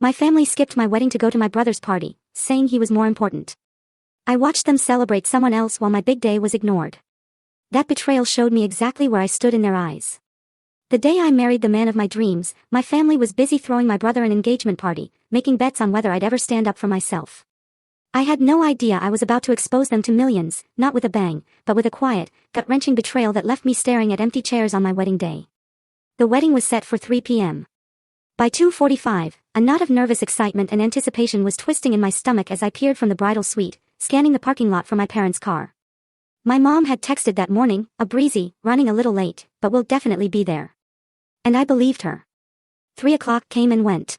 My family skipped my wedding to go to my brother's party, saying he was more important. I watched them celebrate someone else while my big day was ignored. That betrayal showed me exactly where I stood in their eyes. The day I married the man of my dreams, my family was busy throwing my brother an engagement party, making bets on whether I'd ever stand up for myself. I had no idea I was about to expose them to millions, not with a bang, but with a quiet, gut-wrenching betrayal that left me staring at empty chairs on my wedding day. The wedding was set for 3 p.m. By 2:45, a knot of nervous excitement and anticipation was twisting in my stomach as I peered from the bridal suite, scanning the parking lot for my parents' car. My mom had texted that morning, a breezy, running a little late, but will definitely be there. And I believed her. 3 o'clock came and went.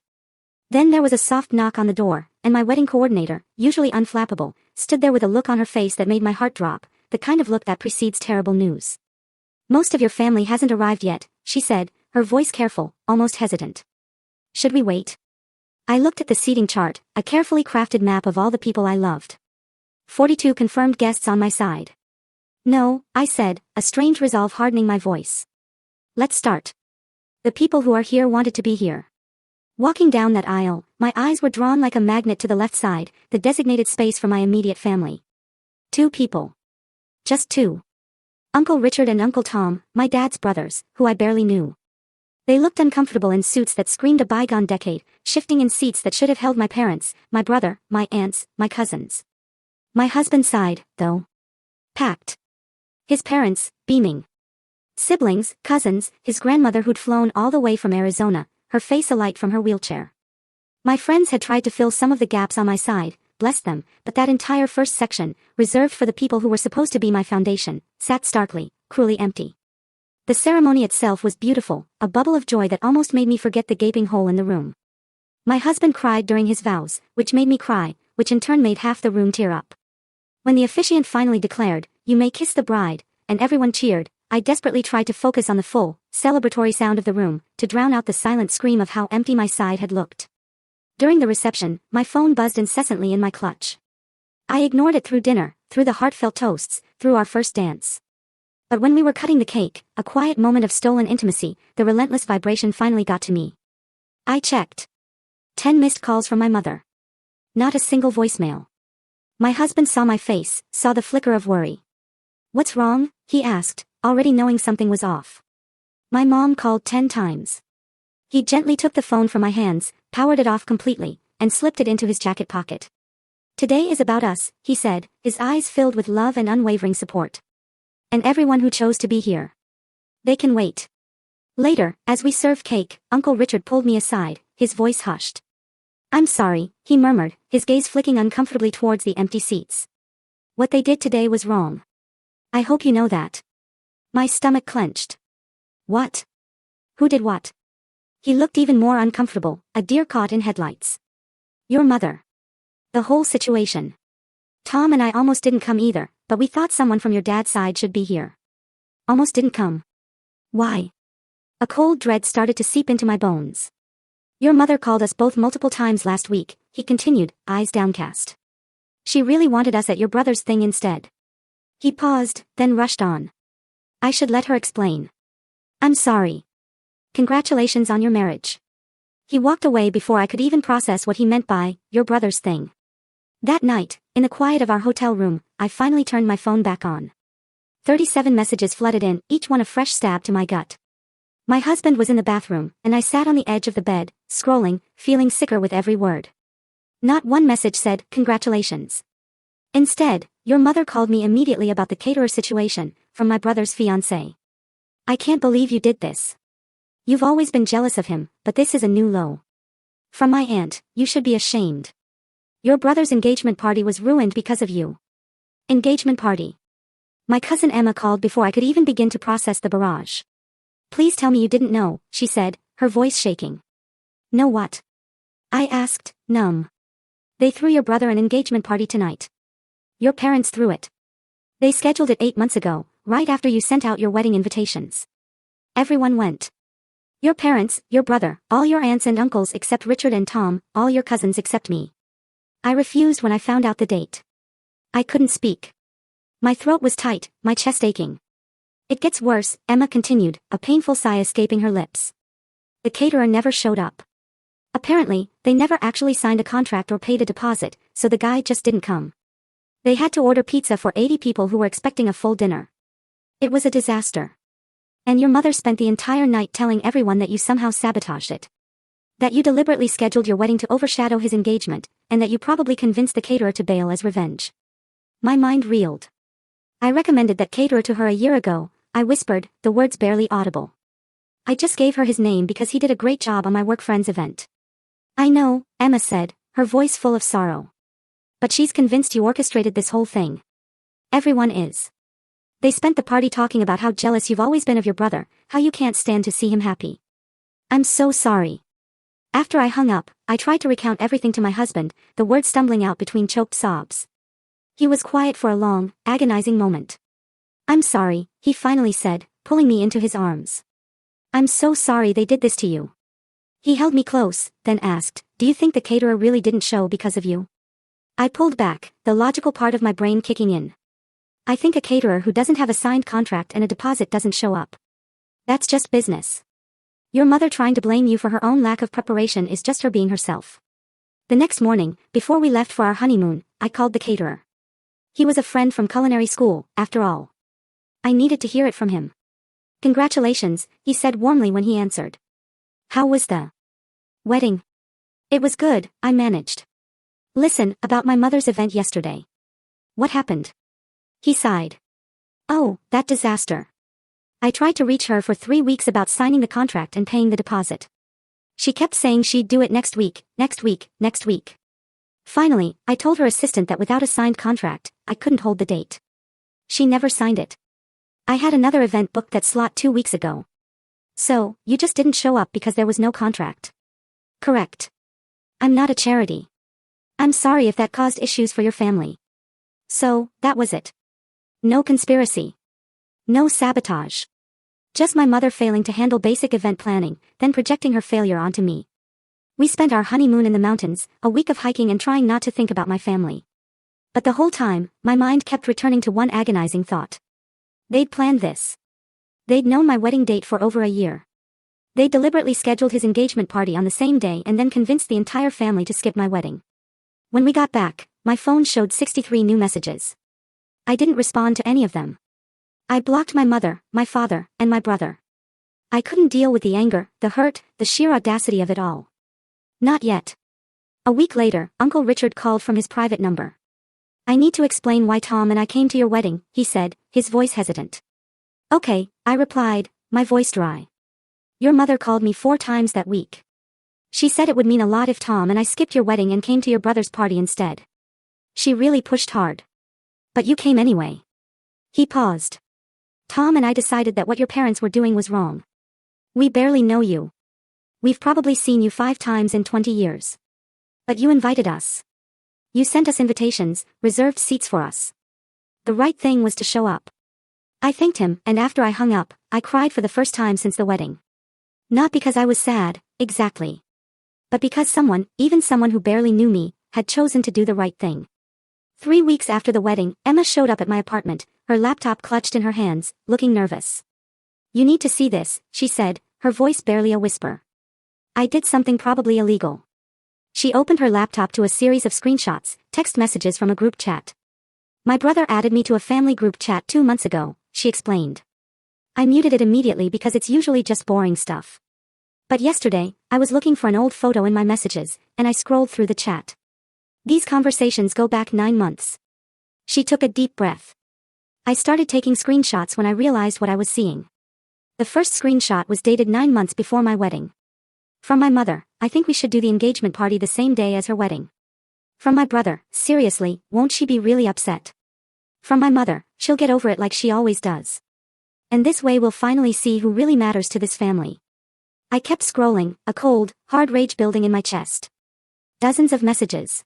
Then there was a soft knock on the door, and my wedding coordinator, usually unflappable, stood there with a look on her face that made my heart drop, the kind of look that precedes terrible news. "Most of your family hasn't arrived yet," she said, her voice careful, almost hesitant. "Should we wait?" I looked at the seating chart, a carefully crafted map of all the people I loved. 42 confirmed guests on my side. "No," I said, a strange resolve hardening my voice. "Let's start. The people who are here wanted to be here." Walking down that aisle, my eyes were drawn like a magnet to the left side, the designated space for my immediate family. 2 people. Just 2. Uncle Richard and Uncle Tom, my dad's brothers, who I barely knew. They looked uncomfortable in suits that screamed a bygone decade, shifting in seats that should have held my parents, my brother, my aunts, my cousins. My husband's side, though. Packed. His parents, beaming. Siblings, cousins, his grandmother who'd flown all the way from Arizona, her face alight from her wheelchair. My friends had tried to fill some of the gaps on my side, bless them, but that entire first section, reserved for the people who were supposed to be my foundation, sat starkly, cruelly empty. The ceremony itself was beautiful, a bubble of joy that almost made me forget the gaping hole in the room. My husband cried during his vows, which made me cry, which in turn made half the room tear up. When the officiant finally declared, "You may kiss the bride," and everyone cheered, I desperately tried to focus on the full, celebratory sound of the room, to drown out the silent scream of how empty my side had looked. During the reception, my phone buzzed incessantly in my clutch. I ignored it through dinner, through the heartfelt toasts, through our first dance. But when we were cutting the cake, a quiet moment of stolen intimacy, the relentless vibration finally got to me. I checked. 10 missed calls from my mother. Not a single voicemail. My husband saw my face, saw the flicker of worry. "What's wrong?" he asked, already knowing something was off. My mom called 10 times. He gently took the phone from my hands, powered it off completely, and slipped it into his jacket pocket. "Today is about us," he said, his eyes filled with love and unwavering support. "And everyone who chose to be here. They can wait." Later, as we served cake, Uncle Richard pulled me aside, his voice hushed. "I'm sorry," he murmured, his gaze flicking uncomfortably towards the empty seats. "What they did today was wrong. I hope you know that." My stomach clenched. "What? Who did what?" He looked even more uncomfortable, a deer caught in headlights. "Your mother. The whole situation. Tom and I almost didn't come either, but we thought someone from your dad's side should be here. Almost didn't come." "Why?" A cold dread started to seep into my bones. "Your mother called us both multiple times last week," he continued, eyes downcast. "She really wanted us at your brother's thing instead." He paused, then rushed on. "I should let her explain. I'm sorry. Congratulations on your marriage." He walked away before I could even process what he meant by, "your brother's thing." That night, in the quiet of our hotel room, I finally turned my phone back on. 37 messages flooded in, each one a fresh stab to my gut. My husband was in the bathroom, and I sat on the edge of the bed, scrolling, feeling sicker with every word. Not one message said, "Congratulations." Instead, "Your mother called me immediately about the caterer situation," from my brother's fiancé. "I can't believe you did this. You've always been jealous of him, but this is a new low." From my aunt, "You should be ashamed. Your brother's engagement party was ruined because of you." Engagement party. My cousin Emma called before I could even begin to process the barrage. "Please tell me you didn't know," she said, her voice shaking. "Know what?" I asked, numb. "They threw your brother an engagement party tonight. Your parents threw it. They scheduled it 8 months ago, right after you sent out your wedding invitations. Everyone went. Your parents, your brother, all your aunts and uncles except Richard and Tom, all your cousins except me. I refused when I found out the date. I couldn't speak. My throat was tight, my chest aching. It gets worse," Emma continued, a painful sigh escaping her lips. "The caterer never showed up. Apparently, they never actually signed a contract or paid a deposit, so the guy just didn't come. They had to order pizza for 80 people who were expecting a full dinner. It was a disaster. And your mother spent the entire night telling everyone that you somehow sabotaged it. That you deliberately scheduled your wedding to overshadow his engagement, and that you probably convinced the caterer to bail as revenge. My mind reeled. I recommended that caterer to her a year ago, I whispered, the words barely audible. I just gave her his name because he did a great job on my work friend's event. I know, Emma said, her voice full of sorrow. But she's convinced you orchestrated this whole thing. Everyone is. They spent the party talking about how jealous you've always been of your brother, how you can't stand to see him happy. I'm so sorry. After I hung up, I tried to recount everything to my husband, the words stumbling out between choked sobs. He was quiet for a long, agonizing moment. I'm sorry, he finally said, pulling me into his arms. I'm so sorry they did this to you. He held me close, then asked, do you think the caterer really didn't show because of you? I pulled back, the logical part of my brain kicking in. I think a caterer who doesn't have a signed contract and a deposit doesn't show up. That's just business. Your mother trying to blame you for her own lack of preparation is just her being herself. The next morning, before we left for our honeymoon, I called the caterer. He was a friend from culinary school, after all. I needed to hear it from him. Congratulations, he said warmly when he answered. How was the wedding? It was good, I managed. Listen, about my mother's event yesterday. What happened? He sighed. Oh, that disaster. I tried to reach her for 3 weeks about signing the contract and paying the deposit. She kept saying she'd do it next week, next week, next week. Finally, I told her assistant that without a signed contract, I couldn't hold the date. She never signed it. I had another event booked that slot 2 weeks ago. So, you just didn't show up because there was no contract. Correct. I'm not a charity. I'm sorry if that caused issues for your family. So, that was it. No conspiracy. No sabotage. Just my mother failing to handle basic event planning, then projecting her failure onto me. We spent our honeymoon in the mountains, a week of hiking and trying not to think about my family. But the whole time, my mind kept returning to one agonizing thought. They'd planned this. They'd known my wedding date for over a year. They deliberately scheduled his engagement party on the same day and then convinced the entire family to skip my wedding. When we got back, my phone showed 63 new messages. I didn't respond to any of them. I blocked my mother, my father, and my brother. I couldn't deal with the anger, the hurt, the sheer audacity of it all. Not yet. A week later, Uncle Richard called from his private number. I need to explain why Tom and I came to your wedding, he said, his voice hesitant. Okay, I replied, my voice dry. Your mother called me 4 times that week. She said it would mean a lot if Tom and I skipped your wedding and came to your brother's party instead. She really pushed hard. But you came anyway. He paused. Tom and I decided that what your parents were doing was wrong. We barely know you. We've probably seen you 5 times in 20 years. But you invited us. You sent us invitations, reserved seats for us. The right thing was to show up. I thanked him, and after I hung up, I cried for the first time since the wedding. Not because I was sad, exactly. But because someone, even someone who barely knew me, had chosen to do the right thing. 3 weeks after the wedding, Emma showed up at my apartment, her laptop clutched in her hands, looking nervous. You need to see this, she said, her voice barely a whisper. I did something probably illegal. She opened her laptop to a series of screenshots, text messages from a group chat. My brother added me to a family group chat 2 months ago, she explained. I muted it immediately because it's usually just boring stuff. But yesterday, I was looking for an old photo in my messages, and I scrolled through the chat. These conversations go back 9 months. She took a deep breath. I started taking screenshots when I realized what I was seeing. The first screenshot was dated 9 months before my wedding. From my mother, I think we should do the engagement party the same day as her wedding. From my brother, seriously, won't she be really upset? From my mother, she'll get over it like she always does. And this way we'll finally see who really matters to this family. I kept scrolling, a cold, hard rage building in my chest. Dozens of messages.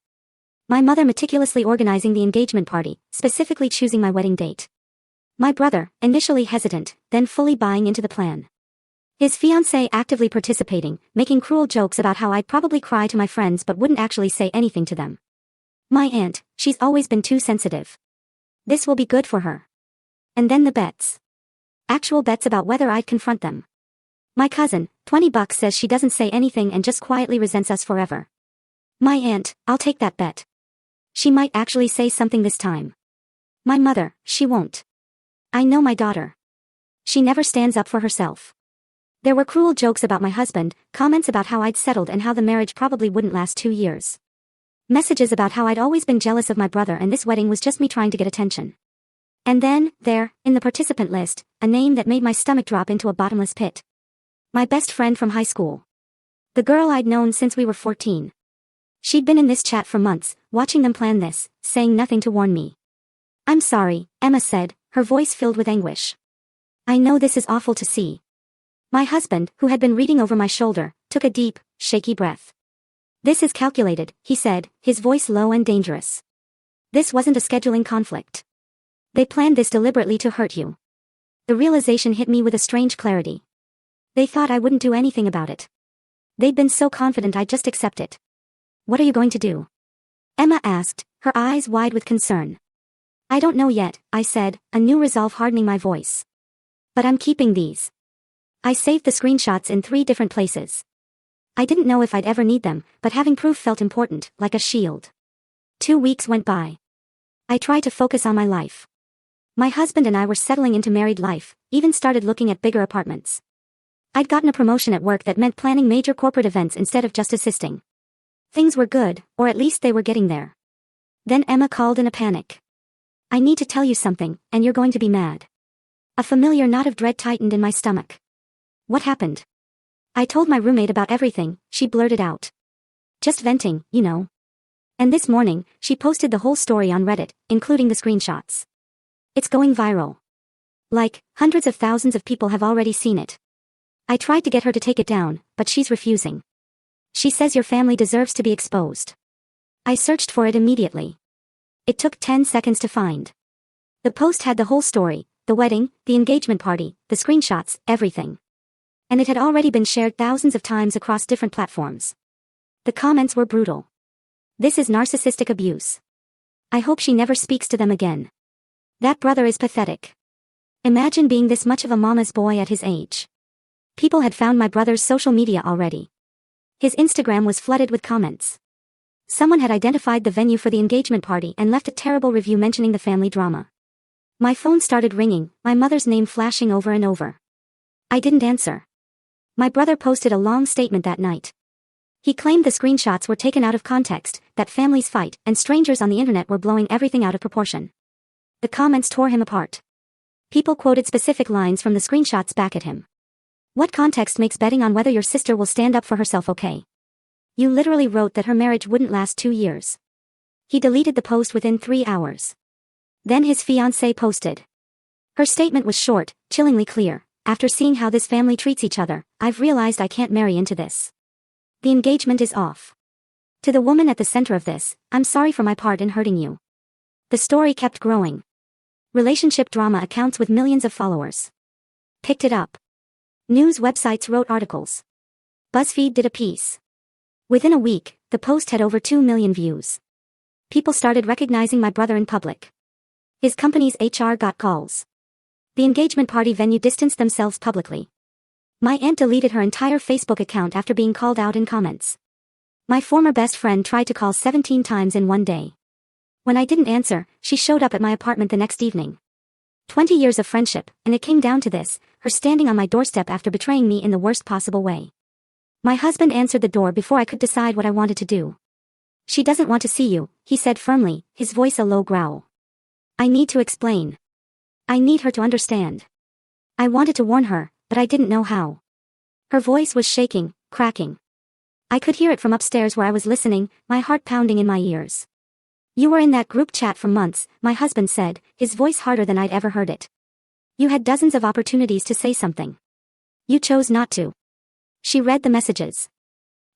My mother meticulously organizing the engagement party, specifically choosing my wedding date. My brother, initially hesitant, then fully buying into the plan. His fiancée actively participating, making cruel jokes about how I'd probably cry to my friends but wouldn't actually say anything to them. My aunt, she's always been too sensitive. This will be good for her. And then the bets. Actual bets about whether I'd confront them. My cousin, $20 says she doesn't say anything and just quietly resents us forever. My aunt, I'll take that bet. She might actually say something this time. My mother, she won't. I know my daughter. She never stands up for herself. There were cruel jokes about my husband, comments about how I'd settled and how the marriage probably wouldn't last 2 years. Messages about how I'd always been jealous of my brother and this wedding was just me trying to get attention. And then, there, in the participant list, a name that made my stomach drop into a bottomless pit. My best friend from high school. The girl I'd known since we were 14. She'd been in this chat for months, watching them plan this, saying nothing to warn me. I'm sorry, Emma said, her voice filled with anguish. I know this is awful to see. My husband, who had been reading over my shoulder, took a deep, shaky breath. This is calculated, he said, his voice low and dangerous. This wasn't a scheduling conflict. They planned this deliberately to hurt you. The realization hit me with a strange clarity. They thought I wouldn't do anything about it. They'd been so confident I'd just accept it. What are you going to do? Emma asked, her eyes wide with concern. I don't know yet, I said, a new resolve hardening my voice. But I'm keeping these. I saved the screenshots in 3 different places. I didn't know if I'd ever need them, but having proof felt important, like a shield. 2 weeks went by. I tried to focus on my life. My husband and I were settling into married life, even started looking at bigger apartments. I'd gotten a promotion at work that meant planning major corporate events instead of just assisting. Things were good, or at least they were getting there. Then Emma called in a panic. I need to tell you something, and you're going to be mad. A familiar knot of dread tightened in my stomach. What happened? I told my roommate about everything, she blurted out. Just venting, you know. And this morning, she posted the whole story on Reddit, including the screenshots. It's going viral. Like, hundreds of thousands of people have already seen it. I tried to get her to take it down, but she's refusing. She says your family deserves to be exposed. I searched for it immediately. It took 10 seconds to find. The post had the whole story, the wedding, the engagement party, the screenshots, everything. And it had already been shared thousands of times across different platforms. The comments were brutal. This is narcissistic abuse. I hope she never speaks to them again. That brother is pathetic. Imagine being this much of a mama's boy at his age. People had found my brother's social media already. His Instagram was flooded with comments. Someone had identified the venue for the engagement party and left a terrible review mentioning the family drama. My phone started ringing, my mother's name flashing over and over. I didn't answer. My brother posted a long statement that night. He claimed the screenshots were taken out of context, that families fight, and strangers on the internet were blowing everything out of proportion. The comments tore him apart. People quoted specific lines from the screenshots back at him. What context makes betting on whether your sister will stand up for herself okay? You literally wrote that her marriage wouldn't last 2 years. He deleted the post within 3 hours. Then his fiancée posted. Her statement was short, chillingly clear. After seeing how this family treats each other, I've realized I can't marry into this. The engagement is off. To the woman at the center of this, I'm sorry for my part in hurting you. The story kept growing. Relationship drama accounts with millions of followers picked it up. News websites wrote articles. BuzzFeed did a piece. Within a week, the post had over 2 million views. People started recognizing my brother in public. His company's HR got calls. The engagement party venue distanced themselves publicly. My aunt deleted her entire Facebook account after being called out in comments. My former best friend tried to call 17 times in one day. When I didn't answer, she showed up at my apartment the next evening. 20 years of friendship, and it came down to this, her standing on my doorstep after betraying me in the worst possible way. My husband answered the door before I could decide what I wanted to do. She doesn't want to see you, he said firmly, his voice a low growl. I need to explain. I need her to understand. I wanted to warn her, but I didn't know how. Her voice was shaking, cracking. I could hear it from upstairs where I was listening, my heart pounding in my ears. You were in that group chat for months, my husband said, his voice harder than I'd ever heard it. You had dozens of opportunities to say something. You chose not to. She read the messages.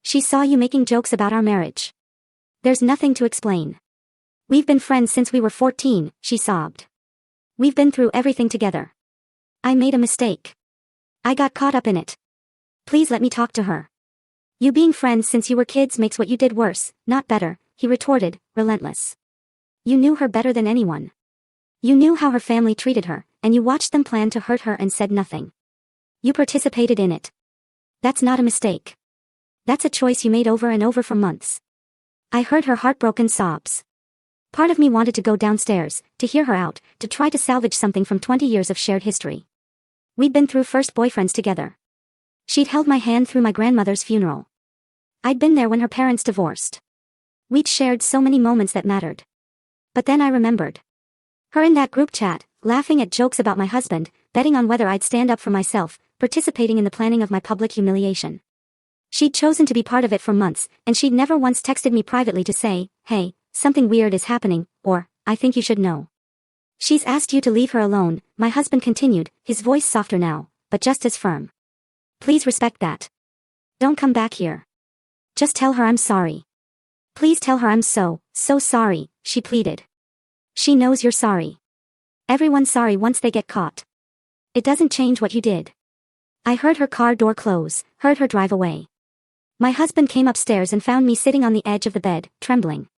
She saw you making jokes about our marriage. There's nothing to explain. We've been friends since we were 14, she sobbed. We've been through everything together. I made a mistake. I got caught up in it. Please let me talk to her. You being friends since you were kids makes what you did worse, not better, he retorted, relentless. You knew her better than anyone. You knew how her family treated her, and you watched them plan to hurt her and said nothing. You participated in it. That's not a mistake. That's a choice you made over and over for months. I heard her heartbroken sobs. Part of me wanted to go downstairs, to hear her out, to try to salvage something from 20 years of shared history. We'd been through first boyfriends together. She'd held my hand through my grandmother's funeral. I'd been there when her parents divorced. We'd shared so many moments that mattered. But then I remembered. Her in that group chat, laughing at jokes about my husband, betting on whether I'd stand up for myself, participating in the planning of my public humiliation. She'd chosen to be part of it for months, and she'd never once texted me privately to say, "Hey, something weird is happening," or, "I think you should know." "She's asked you to leave her alone," my husband continued, his voice softer now, but just as firm. "Please respect that. Don't come back here. Just tell her I'm sorry. Please tell her I'm so sorry," she pleaded. "She knows you're sorry. Everyone's sorry once they get caught. It doesn't change what you did." I heard her car door close, heard her drive away. My husband came upstairs and found me sitting on the edge of the bed, trembling.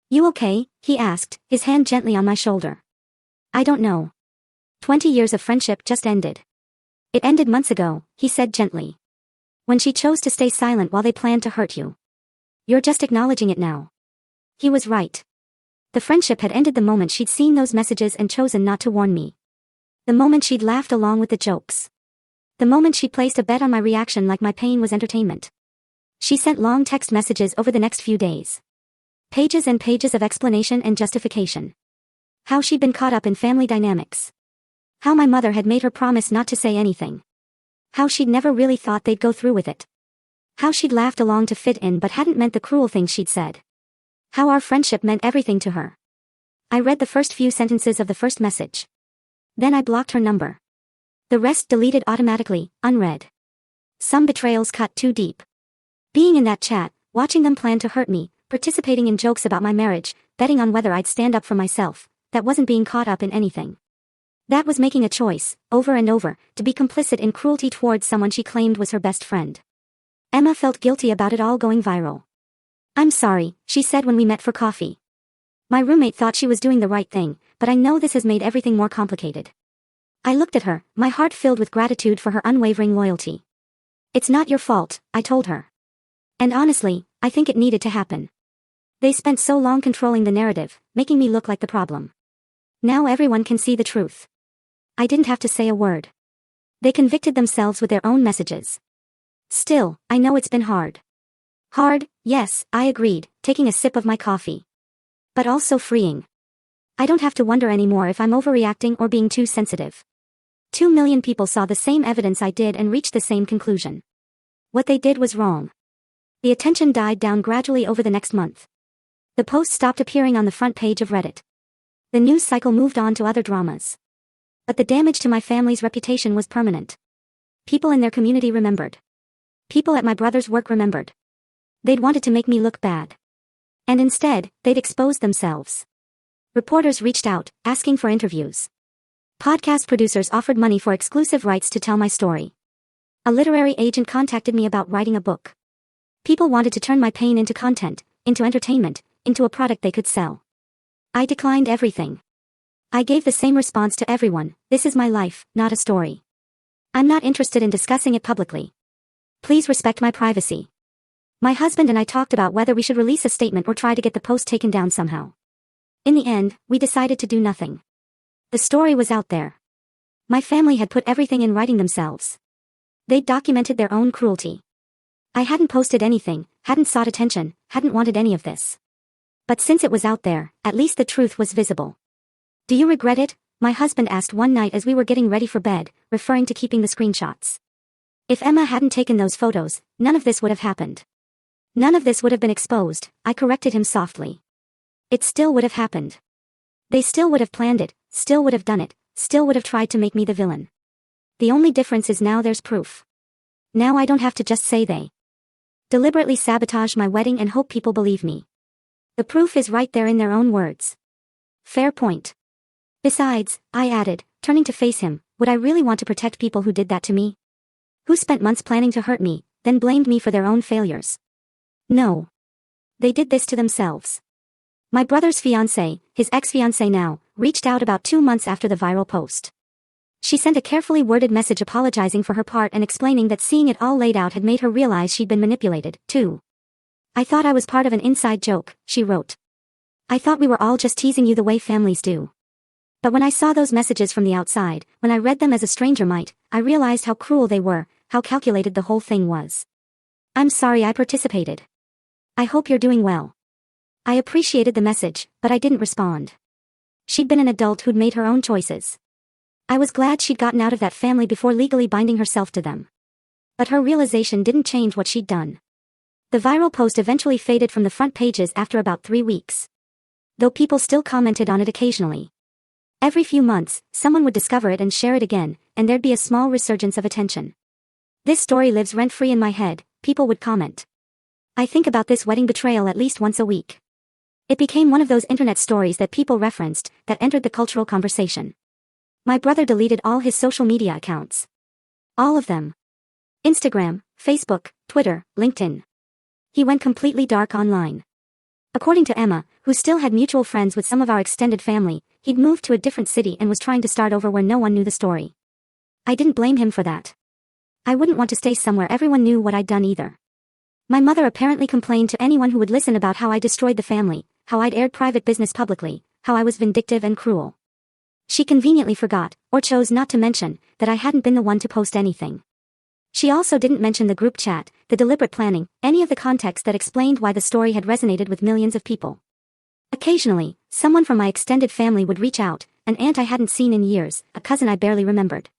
"You okay?" he asked, his hand gently on my shoulder. "I don't know. 20 years of friendship just ended." "It ended months ago," he said gently. "When she chose to stay silent while they planned to hurt you. You're just acknowledging it now." He was right. The friendship had ended the moment she'd seen those messages and chosen not to warn me. The moment she'd laughed along with the jokes. The moment she placed a bet on my reaction like my pain was entertainment. She sent long text messages over the next few days. Pages and pages of explanation and justification. How she'd been caught up in family dynamics. How my mother had made her promise not to say anything. How she'd never really thought they'd go through with it. How she'd laughed along to fit in but hadn't meant the cruel things she'd said. How our friendship meant everything to her. I read the first few sentences of the first message. Then I blocked her number. The rest deleted automatically, unread. Some betrayals cut too deep. Being in that chat, watching them plan to hurt me, participating in jokes about my marriage, betting on whether I'd stand up for myself, that wasn't being caught up in anything. That was making a choice, over and over, to be complicit in cruelty towards someone she claimed was her best friend. Emma felt guilty about it all going viral. "I'm sorry," she said when we met for coffee. "My roommate thought she was doing the right thing, but I know this has made everything more complicated." I looked at her, my heart filled with gratitude for her unwavering loyalty. "It's not your fault," I told her. "And honestly, I think it needed to happen. They spent so long controlling the narrative, making me look like the problem. Now everyone can see the truth. I didn't have to say a word. They convicted themselves with their own messages. Still, I know it's been hard." "Hard, yes," I agreed, taking a sip of my coffee. "But also freeing. I don't have to wonder anymore if I'm overreacting or being too sensitive. 2 million people saw the same evidence I did and reached the same conclusion. What they did was wrong." The attention died down gradually over the next month. The post stopped appearing on the front page of Reddit. The news cycle moved on to other dramas. But the damage to my family's reputation was permanent. People in their community remembered. People at my brother's work remembered. They'd wanted to make me look bad. And instead, they'd exposed themselves. Reporters reached out, asking for interviews. Podcast producers offered money for exclusive rights to tell my story. A literary agent contacted me about writing a book. People wanted to turn my pain into content, into entertainment, into a product they could sell. I declined everything. I gave the same response to everyone: this is my life, not a story. I'm not interested in discussing it publicly. Please respect my privacy. My husband and I talked about whether we should release a statement or try to get the post taken down somehow. In the end, we decided to do nothing. The story was out there. My family had put everything in writing themselves. They'd documented their own cruelty. I hadn't posted anything, hadn't sought attention, hadn't wanted any of this. But since it was out there, at least the truth was visible. "Do you regret it?" my husband asked one night as we were getting ready for bed, referring to keeping the screenshots. "If Emma hadn't taken those photos, none of this would have happened. None of this would have been exposed," I corrected him softly. "It still would have happened. They still would have planned it, still would have done it, still would have tried to make me the villain. The only difference is now there's proof. Now I don't have to just say they deliberately sabotage my wedding and hope people believe me. The proof is right there in their own words." Fair point. Besides, I added, turning to face him, would I really want to protect people who did that to me? Who spent months planning to hurt me, then blamed me for their own failures? No. They did this to themselves. My brother's fiancé, his ex-fiancé now, reached out about 2 months after the viral post. She sent a carefully worded message apologizing for her part and explaining that seeing it all laid out had made her realize she'd been manipulated, too. I thought I was part of an inside joke, she wrote. I thought we were all just teasing you the way families do. But when I saw those messages from the outside, when I read them as a stranger might, I realized how cruel they were, how calculated the whole thing was. I'm sorry I participated. I hope you're doing well. I appreciated the message, but I didn't respond. She'd been an adult who'd made her own choices. I was glad she'd gotten out of that family before legally binding herself to them. But her realization didn't change what she'd done. The viral post eventually faded from the front pages after about 3 weeks. Though people still commented on it occasionally. Every few months, someone would discover it and share it again, and there'd be a small resurgence of attention. This story lives rent-free in my head, people would comment. I think about this wedding betrayal at least once a week. It became one of those internet stories that people referenced, that entered the cultural conversation. My brother deleted all his social media accounts. All of them. Instagram, Facebook, Twitter, LinkedIn. He went completely dark online. According to Emma, who still had mutual friends with some of our extended family, he'd moved to a different city and was trying to start over where no one knew the story. I didn't blame him for that. I wouldn't want to stay somewhere everyone knew what I'd done either. My mother apparently complained to anyone who would listen about how I destroyed the family, how I'd aired private business publicly, how I was vindictive and cruel. She conveniently forgot, or chose not to mention, that I hadn't been the one to post anything. She also didn't mention the group chat, the deliberate planning, any of the context that explained why the story had resonated with millions of people. Occasionally, someone from my extended family would reach out, an aunt I hadn't seen in years, a cousin I barely remembered.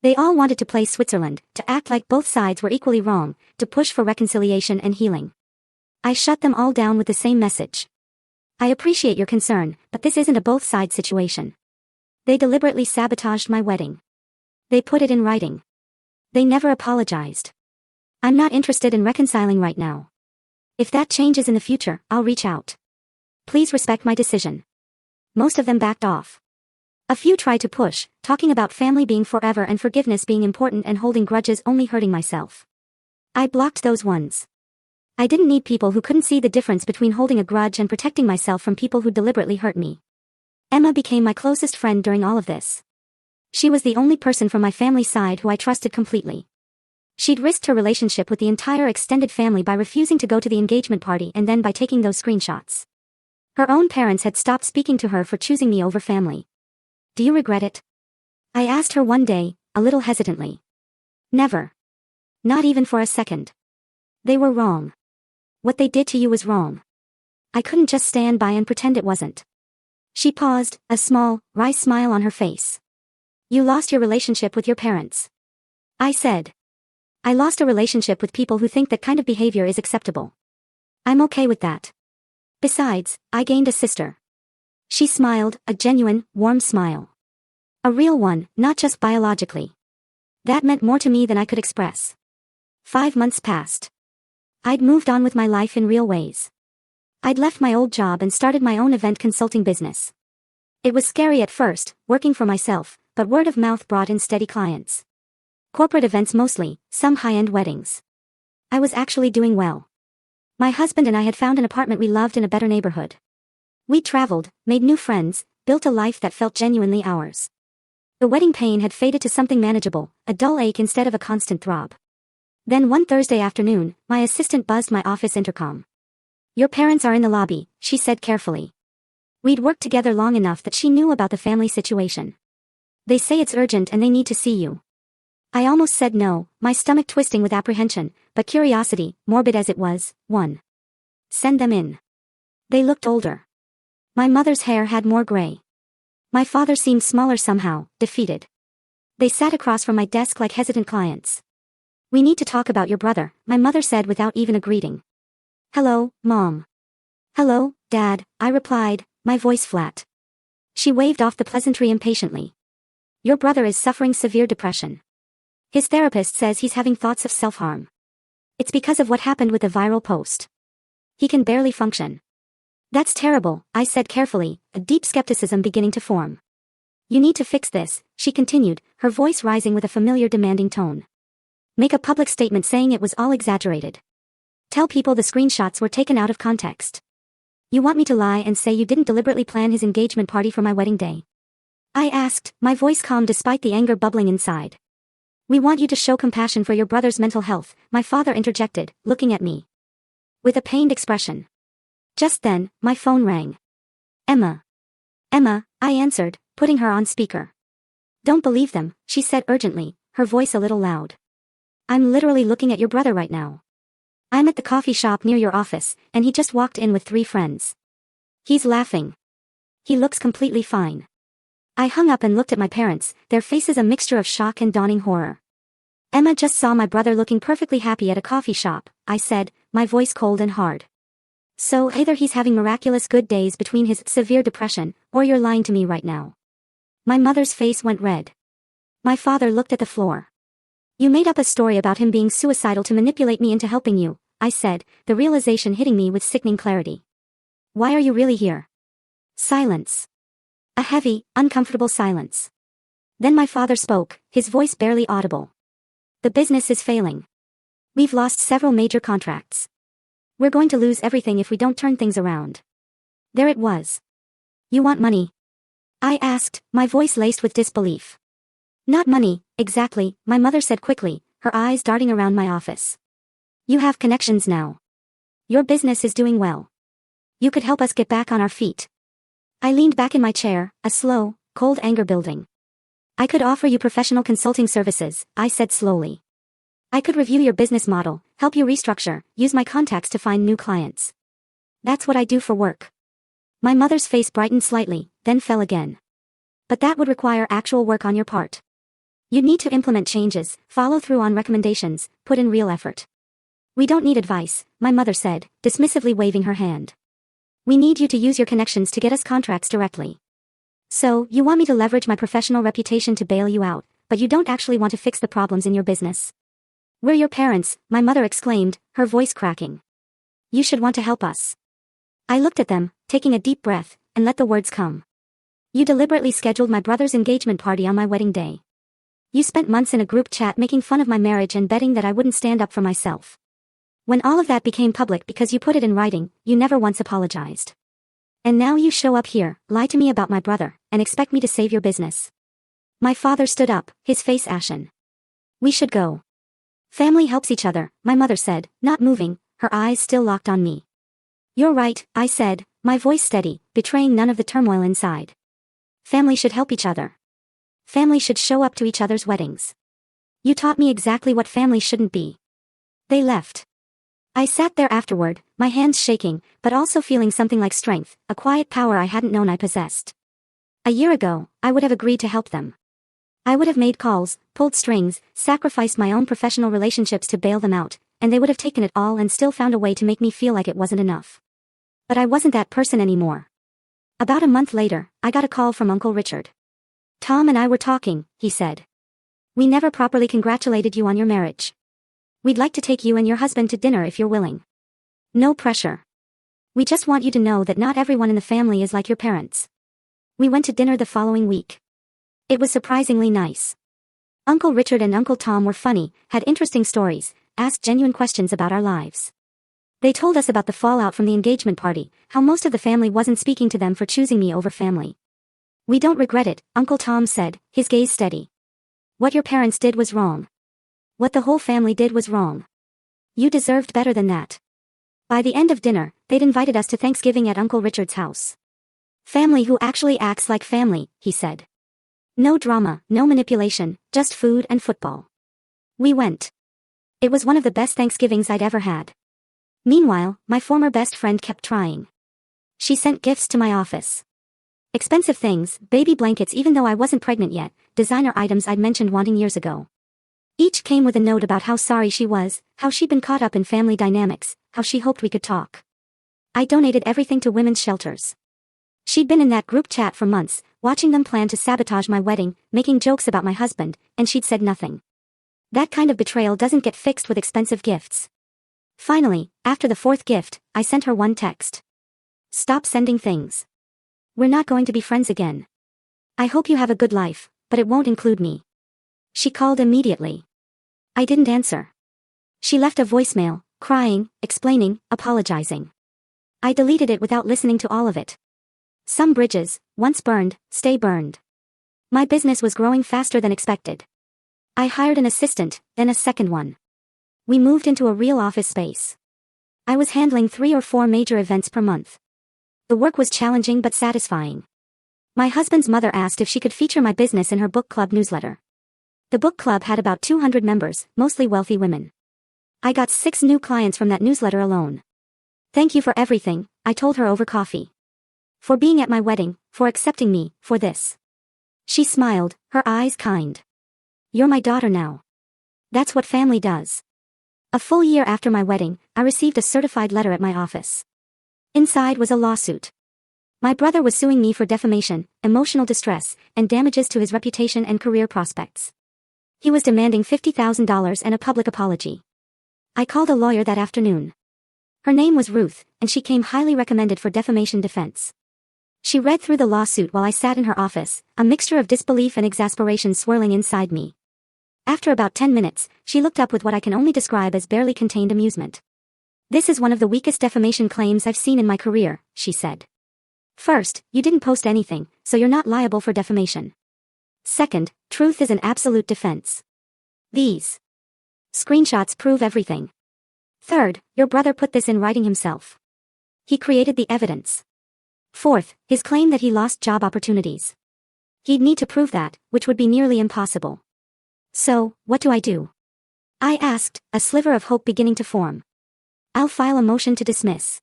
They all wanted to play Switzerland, to act like both sides were equally wrong, to push for reconciliation and healing. I shut them all down with the same message. I appreciate your concern, but this isn't a both sides situation. They deliberately sabotaged my wedding. They put it in writing. They never apologized. I'm not interested in reconciling right now. If that changes in the future, I'll reach out. Please respect my decision. Most of them backed off. A few tried to push, talking about family being forever and forgiveness being important and holding grudges only hurting myself. I blocked those ones. I didn't need people who couldn't see the difference between holding a grudge and protecting myself from people who deliberately hurt me. Emma became my closest friend during all of this. She was the only person from my family side who I trusted completely. She'd risked her relationship with the entire extended family by refusing to go to the engagement party and then by taking those screenshots. Her own parents had stopped speaking to her for choosing me over family. Do you regret it? I asked her one day, a little hesitantly. Never. Not even for a second. They were wrong. What they did to you was wrong. I couldn't just stand by and pretend it wasn't. She paused, a small, wry smile on her face. You lost your relationship with your parents. I said. I lost a relationship with people who think that kind of behavior is acceptable. I'm okay with that. Besides, I gained a sister. She smiled, a genuine, warm smile. A real one, not just biologically. That meant more to me than I could express. 5 months passed. I'd moved on with my life in real ways. I'd left my old job and started my own event consulting business. It was scary at first, working for myself, but word of mouth brought in steady clients. Corporate events mostly, some high-end weddings. I was actually doing well. My husband and I had found an apartment we loved in a better neighborhood. We traveled, made new friends, built a life that felt genuinely ours. The wedding pain had faded to something manageable, a dull ache instead of a constant throb. Then one Thursday afternoon, my assistant buzzed my office intercom. Your parents are in the lobby, she said carefully. We'd worked together long enough that she knew about the family situation. They say it's urgent and they need to see you. I almost said no, my stomach twisting with apprehension, but curiosity, morbid as it was, won. Send them in. They looked older. My mother's hair had more gray. My father seemed smaller somehow, defeated. They sat across from my desk like hesitant clients. We need to talk about your brother, my mother said without even a greeting. Hello, Mom. Hello, Dad, I replied, my voice flat. She waved off the pleasantry impatiently. Your brother is suffering severe depression. His therapist says he's having thoughts of self-harm. It's because of what happened with the viral post. He can barely function. That's terrible, I said carefully, a deep skepticism beginning to form. You need to fix this, she continued, her voice rising with a familiar demanding tone. Make a public statement saying it was all exaggerated. Tell people the screenshots were taken out of context. You want me to lie and say you didn't deliberately plan his engagement party for my wedding day? I asked, my voice calm despite the anger bubbling inside. We want you to show compassion for your brother's mental health, my father interjected, looking at me with a pained expression. Just then, my phone rang. Emma. Emma, I answered, putting her on speaker. Don't believe them, she said urgently, her voice a little loud. I'm literally looking at your brother right now. I'm at the coffee shop near your office, and he just walked in with 3 friends. He's laughing. He looks completely fine. I hung up and looked at my parents, their faces a mixture of shock and dawning horror. Emma just saw my brother looking perfectly happy at a coffee shop, I said, my voice cold and hard. So either he's having miraculous good days between his severe depression, or you're lying to me right now. My mother's face went red. My father looked at the floor. You made up a story about him being suicidal to manipulate me into helping you, I said, the realization hitting me with sickening clarity. Why are you really here? Silence. A heavy, uncomfortable silence. Then my father spoke, his voice barely audible. The business is failing. We've lost several major contracts. We're going to lose everything if we don't turn things around. There it was. You want money? I asked, my voice laced with disbelief. Not money, exactly, my mother said quickly, her eyes darting around my office. You have connections now. Your business is doing well. You could help us get back on our feet. I leaned back in my chair, a slow, cold anger building. I could offer you professional consulting services, I said slowly. I could review your business model, help you restructure, use my contacts to find new clients. That's what I do for work. My mother's face brightened slightly, then fell again. But that would require actual work on your part. You'd need to implement changes, follow through on recommendations, put in real effort. We don't need advice, my mother said, dismissively waving her hand. We need you to use your connections to get us contracts directly. So, you want me to leverage my professional reputation to bail you out, but you don't actually want to fix the problems in your business. We're your parents, my mother exclaimed, her voice cracking. You should want to help us. I looked at them, taking a deep breath, and let the words come. You deliberately scheduled my brother's engagement party on my wedding day. You spent months in a group chat making fun of my marriage and betting that I wouldn't stand up for myself. When all of that became public because you put it in writing, you never once apologized. And now you show up here, lie to me about my brother, and expect me to save your business. My father stood up, his face ashen. We should go. Family helps each other, my mother said, not moving, her eyes still locked on me. You're right, I said, my voice steady, betraying none of the turmoil inside. Family should help each other. Family should show up to each other's weddings. You taught me exactly what family shouldn't be. They left. I sat there afterward, my hands shaking, but also feeling something like strength, a quiet power I hadn't known I possessed. A year ago, I would have agreed to help them. I would have made calls, pulled strings, sacrificed my own professional relationships to bail them out, and they would have taken it all and still found a way to make me feel like it wasn't enough. But I wasn't that person anymore. About a month later, I got a call from Uncle Richard. Tom and I were talking, he said. We never properly congratulated you on your marriage. We'd like to take you and your husband to dinner if you're willing. No pressure. We just want you to know that not everyone in the family is like your parents. We went to dinner the following week. It was surprisingly nice. Uncle Richard and Uncle Tom were funny, had interesting stories, asked genuine questions about our lives. They told us about the fallout from the engagement party, how most of the family wasn't speaking to them for choosing me over family. We don't regret it, Uncle Tom said, his gaze steady. What your parents did was wrong. What the whole family did was wrong. You deserved better than that. By the end of dinner, they'd invited us to Thanksgiving at Uncle Richard's house. Family who actually acts like family, he said. No drama, no manipulation, just food and football. We went. It was one of the best Thanksgivings I'd ever had. Meanwhile, my former best friend kept trying. She sent gifts to my office. Expensive things, baby blankets even though I wasn't pregnant yet, designer items I'd mentioned wanting years ago. Each came with a note about how sorry she was, how she'd been caught up in family dynamics, how she hoped we could talk. I donated everything to women's shelters. She'd been in that group chat for months, watching them plan to sabotage my wedding, making jokes about my husband, and she'd said nothing. That kind of betrayal doesn't get fixed with expensive gifts. Finally, after the 4th gift, I sent her one text. Stop sending things. We're not going to be friends again. I hope you have a good life, but it won't include me. She called immediately. I didn't answer. She left a voicemail, crying, explaining, apologizing. I deleted it without listening to all of it. Some bridges, once burned, stay burned. My business was growing faster than expected. I hired an assistant, then a second one. We moved into a real office space. I was handling 3 or 4 major events per month. The work was challenging but satisfying. My husband's mother asked if she could feature my business in her book club newsletter. The book club had about 200 members, mostly wealthy women. I got 6 new clients from that newsletter alone. Thank you for everything, I told her over coffee. For being at my wedding, for accepting me, for this. She smiled, her eyes kind. You're my daughter now. That's what family does. A full year after my wedding, I received a certified letter at my office. Inside was a lawsuit. My brother was suing me for defamation, emotional distress, and damages to his reputation and career prospects. He was demanding $50,000 and a public apology. I called a lawyer that afternoon. Her name was Ruth, and she came highly recommended for defamation defense. She read through the lawsuit while I sat in her office, a mixture of disbelief and exasperation swirling inside me. After about 10 minutes, she looked up with what I can only describe as barely contained amusement. This is one of the weakest defamation claims I've seen in my career, she said. First, you didn't post anything, so you're not liable for defamation. Second, truth is an absolute defense. These screenshots prove everything. Third, your brother put this in writing himself. He created the evidence. Fourth, his claim that he lost job opportunities. He'd need to prove that, which would be nearly impossible. So, what do I do? I asked, a sliver of hope beginning to form. I'll file a motion to dismiss.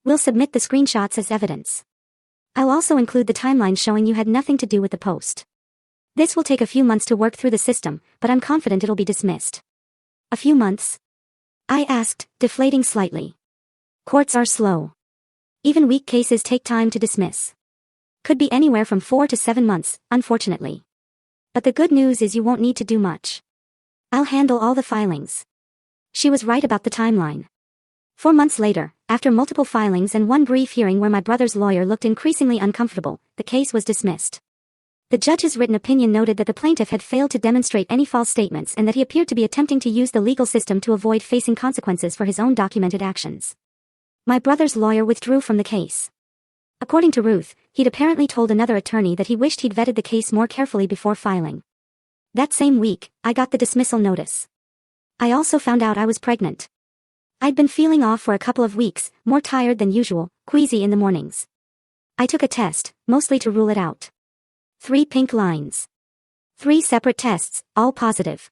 We'll submit the screenshots as evidence. I'll also include the timeline showing you had nothing to do with the post. This will take a few months to work through the system, but I'm confident it'll be dismissed. A few months? I asked, deflating slightly. Courts are slow. Even weak cases take time to dismiss. Could be anywhere from 4 to 7 months, unfortunately. But the good news is you won't need to do much. I'll handle all the filings. She was right about the timeline. 4 months later, after multiple filings and one brief hearing where my brother's lawyer looked increasingly uncomfortable, the case was dismissed. The judge's written opinion noted that the plaintiff had failed to demonstrate any false statements and that he appeared to be attempting to use the legal system to avoid facing consequences for his own documented actions. My brother's lawyer withdrew from the case. According to Ruth, he'd apparently told another attorney that he wished he'd vetted the case more carefully before filing. That same week, I got the dismissal notice. I also found out I was pregnant. I'd been feeling off for a couple of weeks, more tired than usual, queasy in the mornings. I took a test, mostly to rule it out. 3 pink lines. 3 separate tests, all positive.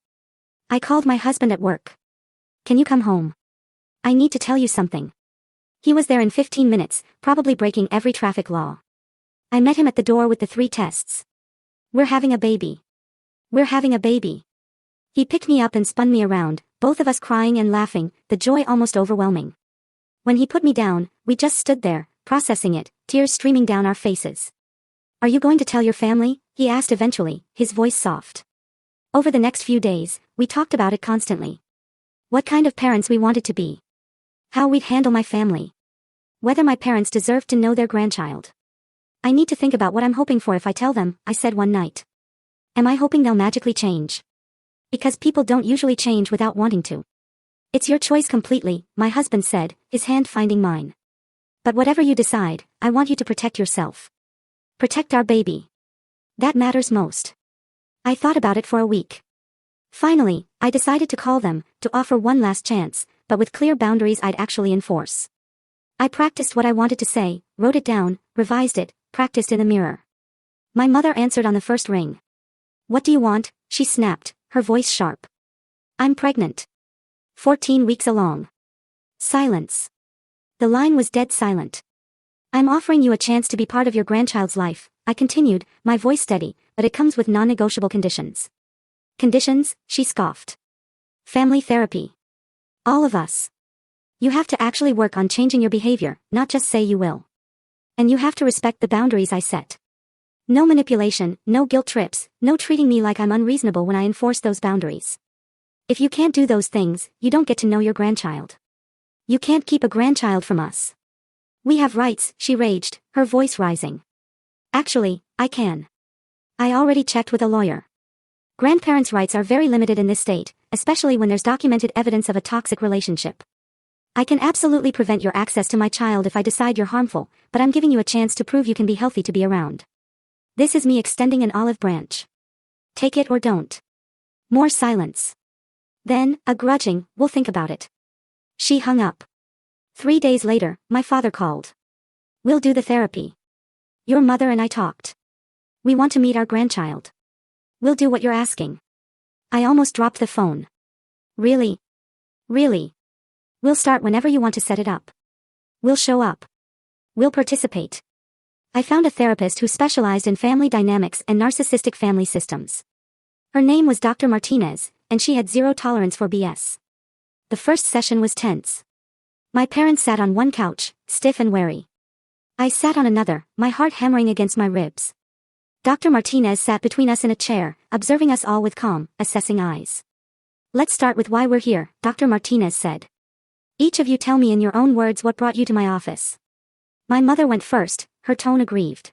I called my husband at work. Can you come home? I need to tell you something. He was there in 15 minutes, probably breaking every traffic law. I met him at the door with the 3 tests. We're having a baby. We're having a baby. He picked me up and spun me around, both of us crying and laughing, the joy almost overwhelming. When he put me down, we just stood there, processing it, tears streaming down our faces. Are you going to tell your family? He asked eventually, his voice soft. Over the next few days, we talked about it constantly. What kind of parents we wanted to be. How we'd handle my family. Whether my parents deserved to know their grandchild. I need to think about what I'm hoping for if I tell them, I said one night. Am I hoping they'll magically change? Because people don't usually change without wanting to. It's your choice completely, my husband said, his hand finding mine. But whatever you decide, I want you to protect yourself. Protect our baby. That matters most. I thought about it for a week. Finally, I decided to call them, to offer one last chance, but with clear boundaries I'd actually enforce. I practiced what I wanted to say, wrote it down, revised it, practiced in the mirror. My mother answered on the first ring. What do you want? She snapped, her voice sharp. I'm pregnant. 14 weeks along. Silence. The line was dead silent. I'm offering you a chance to be part of your grandchild's life, I continued, my voice steady, but it comes with non-negotiable conditions. Conditions? She scoffed. Family therapy. All of us. You have to actually work on changing your behavior, not just say you will. And you have to respect the boundaries I set. No manipulation, no guilt trips, no treating me like I'm unreasonable when I enforce those boundaries. If you can't do those things, you don't get to know your grandchild. You can't keep a grandchild from us. We have rights, she raged, her voice rising. Actually, I can. I already checked with a lawyer. Grandparents' rights are very limited in this state, especially when there's documented evidence of a toxic relationship. I can absolutely prevent your access to my child if I decide you're harmful, but I'm giving you a chance to prove you can be healthy to be around. This is me extending an olive branch. Take it or don't. More silence. Then, a grudging, we'll think about it. She hung up. 3 days later, my father called. We'll do the therapy. Your mother and I talked. We want to meet our grandchild. We'll do what you're asking. I almost dropped the phone. Really? Really? We'll start whenever you want to set it up. We'll show up. We'll participate. I found a therapist who specialized in family dynamics and narcissistic family systems. Her name was Dr. Martinez, and she had zero tolerance for BS. The first session was tense. My parents sat on one couch, stiff and wary. I sat on another, my heart hammering against my ribs. Dr. Martinez sat between us in a chair, observing us all with calm, assessing eyes. Let's start with why we're here, Dr. Martinez said. Each of you tell me in your own words what brought you to my office. My mother went first, her tone aggrieved.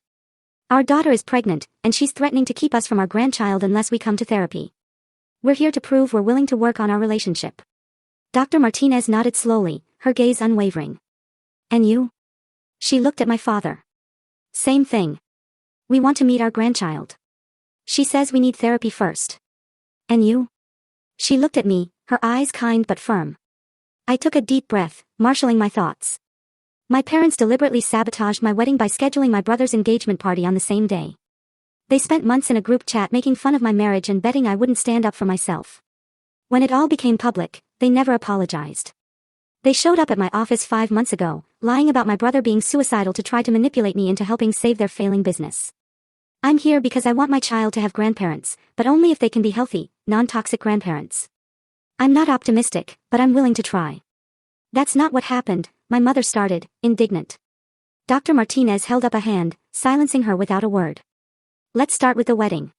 Our daughter is pregnant, and she's threatening to keep us from our grandchild unless we come to therapy. We're here to prove we're willing to work on our relationship. Dr. Martinez nodded slowly, her gaze unwavering. And you? She looked at my father. Same thing. We want to meet our grandchild. She says we need therapy first. And you? She looked at me, her eyes kind but firm. I took a deep breath, marshaling my thoughts. My parents deliberately sabotaged my wedding by scheduling my brother's engagement party on the same day. They spent months in a group chat making fun of my marriage and betting I wouldn't stand up for myself. When it all became public, they never apologized. They showed up at my office 5 months ago, lying about my brother being suicidal to try to manipulate me into helping save their failing business. I'm here because I want my child to have grandparents, but only if they can be healthy, non-toxic grandparents. I'm not optimistic, but I'm willing to try. That's not what happened, my mother started, indignant. Dr. Martinez held up a hand, silencing her without a word. Let's start with the wedding.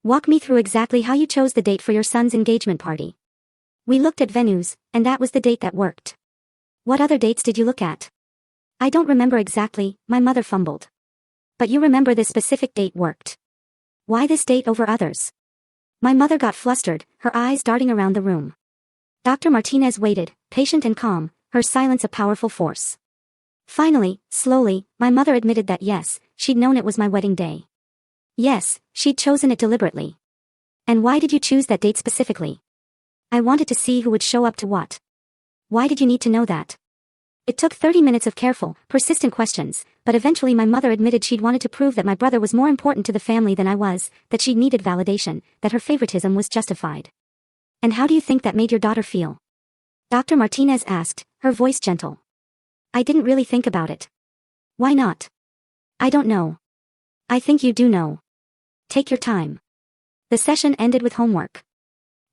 Walk me through exactly how you chose the date for your son's engagement party. We looked at venues, and that was the date that worked. What other dates did you look at? I don't remember exactly, my mother fumbled. But you remember this specific date worked. Why this date over others? My mother got flustered, her eyes darting around the room. Dr. Martinez waited, patient and calm, her silence a powerful force. Finally, slowly, my mother admitted that yes, she'd known it was my wedding day. Yes, she'd chosen it deliberately. And why did you choose that date specifically? I wanted to see who would show up to what. Why did you need to know that? It took 30 minutes of careful, persistent questions, but eventually my mother admitted she'd wanted to prove that my brother was more important to the family than I was, that she'd needed validation, that her favoritism was justified. And how do you think that made your daughter feel? Dr. Martinez asked, her voice gentle. I didn't really think about it. Why not? I don't know. I think you do know. Take your time. The session ended with homework.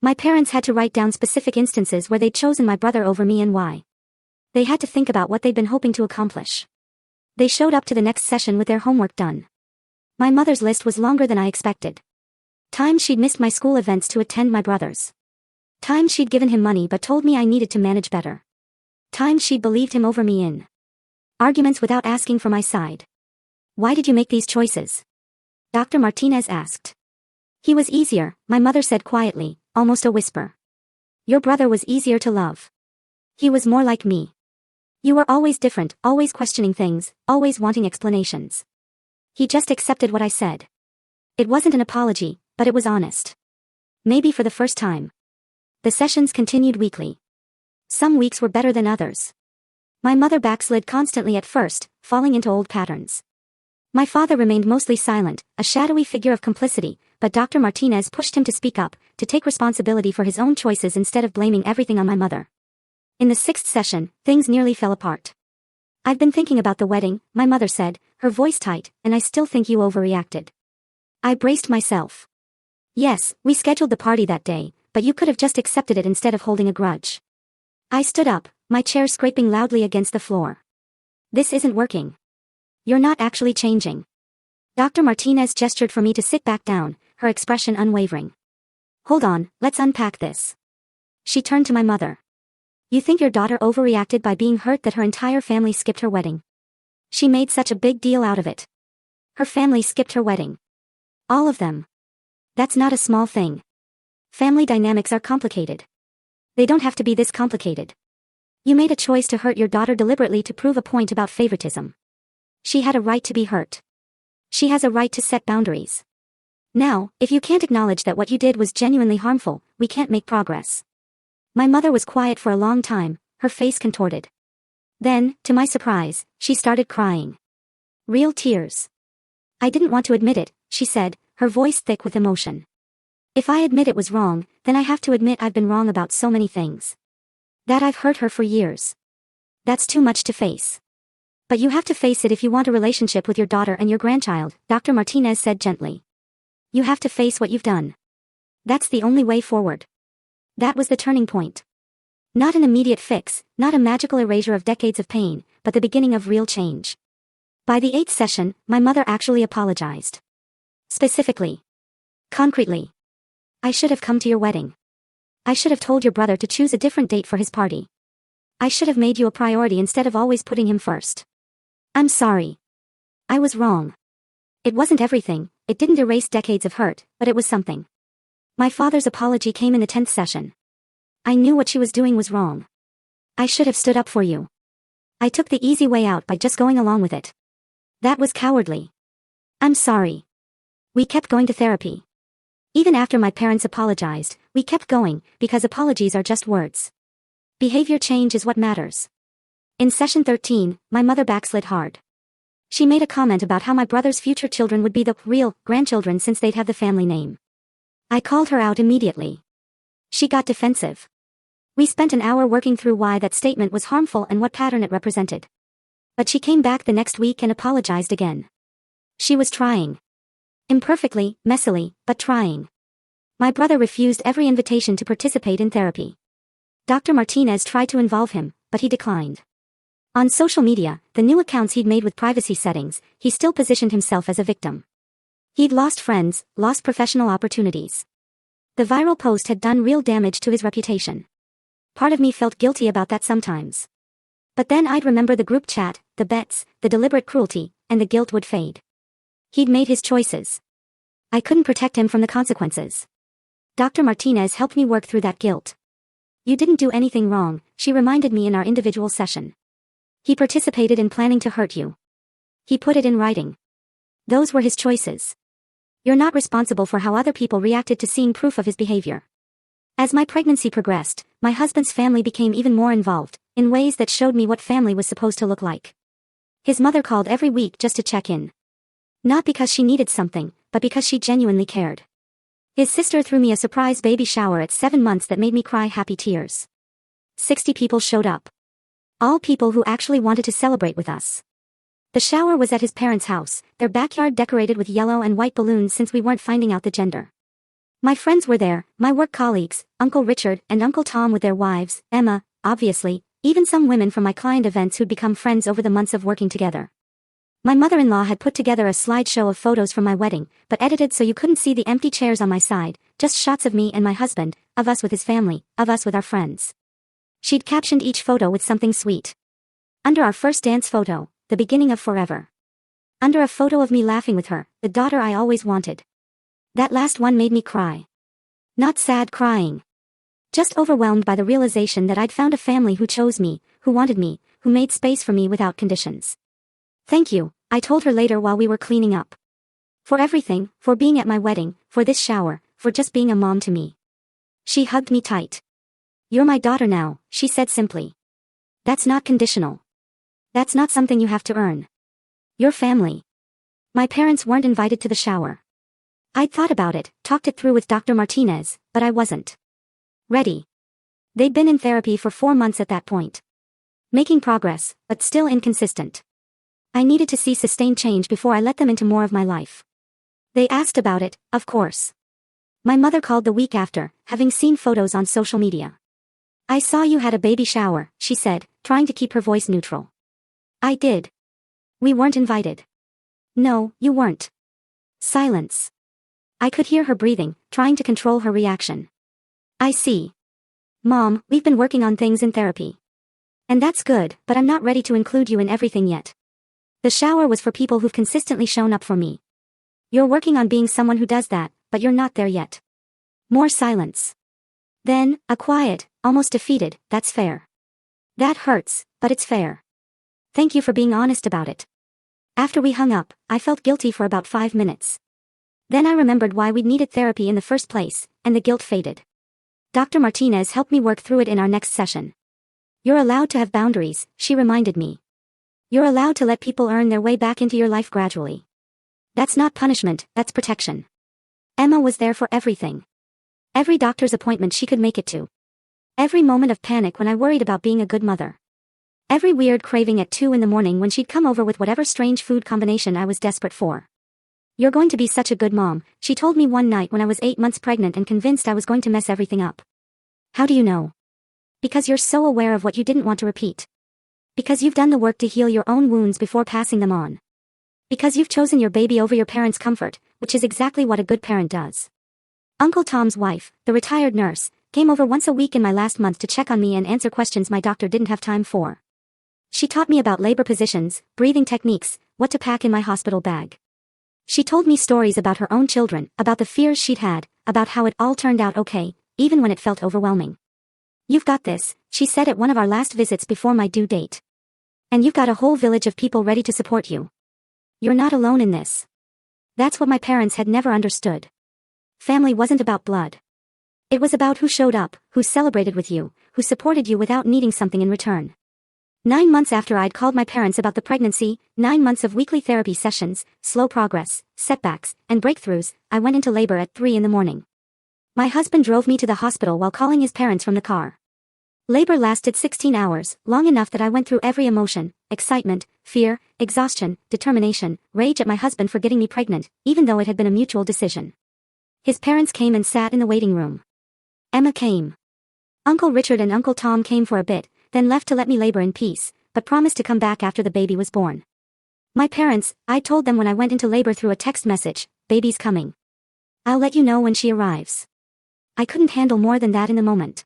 My parents had to write down specific instances where they'd chosen my brother over me and why. They had to think about what they'd been hoping to accomplish. They showed up to the next session with their homework done. My mother's list was longer than I expected. Times she'd missed my school events to attend my brother's. Times she'd given him money but told me I needed to manage better. Times she'd believed him over me in arguments without asking for my side. Why did you make these choices? Dr. Martinez asked. He was easier, my mother said quietly, almost a whisper. Your brother was easier to love. He was more like me. You were always different, always questioning things, always wanting explanations. He just accepted what I said. It wasn't an apology, but it was honest. Maybe for the first time. The sessions continued weekly. Some weeks were better than others. My mother backslid constantly at first, falling into old patterns. My father remained mostly silent, a shadowy figure of complicity, but Dr. Martinez pushed him to speak up, to take responsibility for his own choices instead of blaming everything on my mother. In the 6th session, things nearly fell apart. I've been thinking about the wedding, my mother said, her voice tight, and I still think you overreacted. I braced myself. Yes, we scheduled the party that day, but you could have just accepted it instead of holding a grudge. I stood up, my chair scraping loudly against the floor. This isn't working. You're not actually changing. Dr. Martinez gestured for me to sit back down, her expression unwavering. Hold on, let's unpack this. She turned to my mother. You think your daughter overreacted by being hurt that her entire family skipped her wedding? She made such a big deal out of it. Her family skipped her wedding. All of them. That's not a small thing. Family dynamics are complicated. They don't have to be this complicated. You made a choice to hurt your daughter deliberately to prove a point about favoritism. She had a right to be hurt. She has a right to set boundaries. Now, if you can't acknowledge that what you did was genuinely harmful, we can't make progress. My mother was quiet for a long time, her face contorted. Then, to my surprise, she started crying. Real tears. I didn't want to admit it, she said, her voice thick with emotion. If I admit it was wrong, then I have to admit I've been wrong about so many things. That I've hurt her for years. That's too much to face. But you have to face it if you want a relationship with your daughter and your grandchild, Dr. Martinez said gently. You have to face what you've done. That's the only way forward. That was the turning point. Not an immediate fix, not a magical erasure of decades of pain, but the beginning of real change. By the 8th session, my mother actually apologized. Specifically. Concretely. I should have come to your wedding. I should have told your brother to choose a different date for his party. I should have made you a priority instead of always putting him first. I'm sorry. I was wrong. It wasn't everything, it didn't erase decades of hurt, but it was something. My father's apology came in the 10th session. I knew what she was doing was wrong. I should have stood up for you. I took the easy way out by just going along with it. That was cowardly. I'm sorry. We kept going to therapy. Even after my parents apologized, we kept going, because apologies are just words. Behavior change is what matters. In session 13, my mother backslid hard. She made a comment about how my brother's future children would be the real grandchildren since they'd have the family name. I called her out immediately. She got defensive. We spent an hour working through why that statement was harmful and what pattern it represented. But she came back the next week and apologized again. She was trying. Imperfectly, messily, but trying. My brother refused every invitation to participate in therapy. Dr. Martinez tried to involve him, but he declined. On social media, the new accounts he'd made with privacy settings, he still positioned himself as a victim. He'd lost friends, lost professional opportunities. The viral post had done real damage to his reputation. Part of me felt guilty about that sometimes. But then I'd remember the group chat, the bets, the deliberate cruelty, and the guilt would fade. He'd made his choices. I couldn't protect him from the consequences. Dr. Martinez helped me work through that guilt. You didn't do anything wrong, she reminded me in our individual session. He participated in planning to hurt you. He put it in writing. Those were his choices. You're not responsible for how other people reacted to seeing proof of his behavior. As my pregnancy progressed, my husband's family became even more involved, in ways that showed me what family was supposed to look like. His mother called every week just to check in. Not because she needed something, but because she genuinely cared. His sister threw me a surprise baby shower at 7 months that made me cry happy tears. 60 people showed up. All people who actually wanted to celebrate with us. The shower was at his parents' house, their backyard decorated with yellow and white balloons since we weren't finding out the gender. My friends were there, my work colleagues, Uncle Richard and Uncle Tom with their wives, Emma, obviously, even some women from my client events who'd become friends over the months of working together. My mother-in-law had put together a slideshow of photos from my wedding, but edited so you couldn't see the empty chairs on my side, just shots of me and my husband, of us with his family, of us with our friends. She'd captioned each photo with something sweet. Under our first dance photo, the beginning of forever. Under a photo of me laughing with her, the daughter I always wanted. That last one made me cry. Not sad crying. Just overwhelmed by the realization that I'd found a family who chose me, who wanted me, who made space for me without conditions. Thank you, I told her later while we were cleaning up. For everything, for being at my wedding, for this shower, for just being a mom to me. She hugged me tight. You're my daughter now, she said simply. That's not conditional. That's not something you have to earn. You're family. My parents weren't invited to the shower. I'd thought about it, talked it through with Dr. Martinez, but I wasn't ready. They'd been in therapy for 4 months at that point. Making progress, but still inconsistent. I needed to see sustained change before I let them into more of my life. They asked about it, of course. My mother called the week after, having seen photos on social media. I saw you had a baby shower, she said, trying to keep her voice neutral. I did. We weren't invited. No, you weren't. Silence. I could hear her breathing, trying to control her reaction. I see. Mom, we've been working on things in therapy. And that's good, but I'm not ready to include you in everything yet. The shower was for people who've consistently shown up for me. You're working on being someone who does that, but you're not there yet. More silence. Then, a quiet, almost defeated, that's fair. That hurts, but it's fair. Thank you for being honest about it. After we hung up, I felt guilty for about 5 minutes. Then I remembered why we'd needed therapy in the first place, and the guilt faded. Dr. Martinez helped me work through it in our next session. You're allowed to have boundaries, she reminded me. You're allowed to let people earn their way back into your life gradually. That's not punishment, that's protection. Emma was there for everything. Every doctor's appointment she could make it to. Every moment of panic when I worried about being a good mother. Every weird craving at 2 in the morning when she'd come over with whatever strange food combination I was desperate for. You're going to be such a good mom, she told me one night when I was 8 months pregnant and convinced I was going to mess everything up. How do you know? Because you're so aware of what you didn't want to repeat. Because you've done the work to heal your own wounds before passing them on. Because you've chosen your baby over your parents' comfort, which is exactly what a good parent does. Uncle Tom's wife, the retired nurse, came over once a week in my last month to check on me and answer questions my doctor didn't have time for. She taught me about labor positions, breathing techniques, what to pack in my hospital bag. She told me stories about her own children, about the fears she'd had, about how it all turned out okay, even when it felt overwhelming. You've got this, she said at one of our last visits before my due date. And you've got a whole village of people ready to support you. You're not alone in this. That's what my parents had never understood. Family wasn't about blood. It was about who showed up, who celebrated with you, who supported you without needing something in return. 9 months after I'd called my parents about the pregnancy, 9 months of weekly therapy sessions, slow progress, setbacks, and breakthroughs, I went into labor at 3 in the morning. My husband drove me to the hospital while calling his parents from the car. Labor lasted 16 hours, long enough that I went through every emotion, excitement, fear, exhaustion, determination, rage at my husband for getting me pregnant, even though it had been a mutual decision. His parents came and sat in the waiting room. Emma came. Uncle Richard and Uncle Tom came for a bit, then left to let me labor in peace, but promised to come back after the baby was born. My parents, I told them when I went into labor through a text message, baby's coming. I'll let you know when she arrives. I couldn't handle more than that in the moment.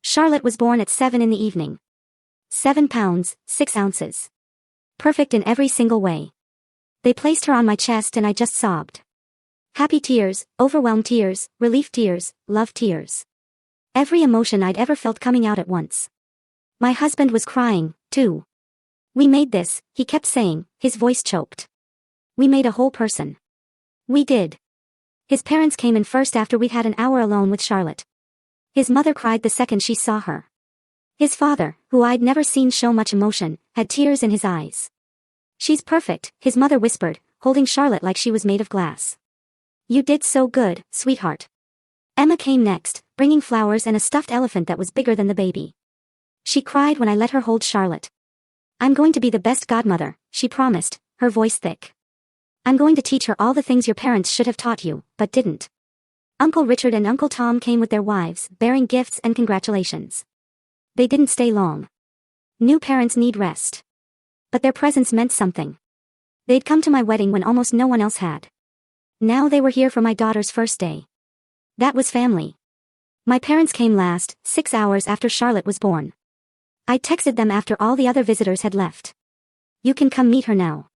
Charlotte was born at 7 in the evening. 7 pounds, 6 ounces. Perfect in every single way. They placed her on my chest and I just sobbed. Happy tears, overwhelmed tears, relief tears, love tears. Every emotion I'd ever felt coming out at once. My husband was crying, too. We made this, he kept saying, his voice choked. We made a whole person. We did. His parents came in first after we'd had an hour alone with Charlotte. His mother cried the second she saw her. His father, who I'd never seen show much emotion, had tears in his eyes. She's perfect, his mother whispered, holding Charlotte like she was made of glass. You did so good, sweetheart. Emma came next, bringing flowers and a stuffed elephant that was bigger than the baby. She cried when I let her hold Charlotte. I'm going to be the best godmother, she promised, her voice thick. I'm going to teach her all the things your parents should have taught you, but didn't. Uncle Richard and Uncle Tom came with their wives, bearing gifts and congratulations. They didn't stay long. New parents need rest. But their presence meant something. They'd come to my wedding when almost no one else had. Now they were here for my daughter's first day. That was family. My parents came last, 6 hours after Charlotte was born. I texted them after all the other visitors had left. You can come meet her now.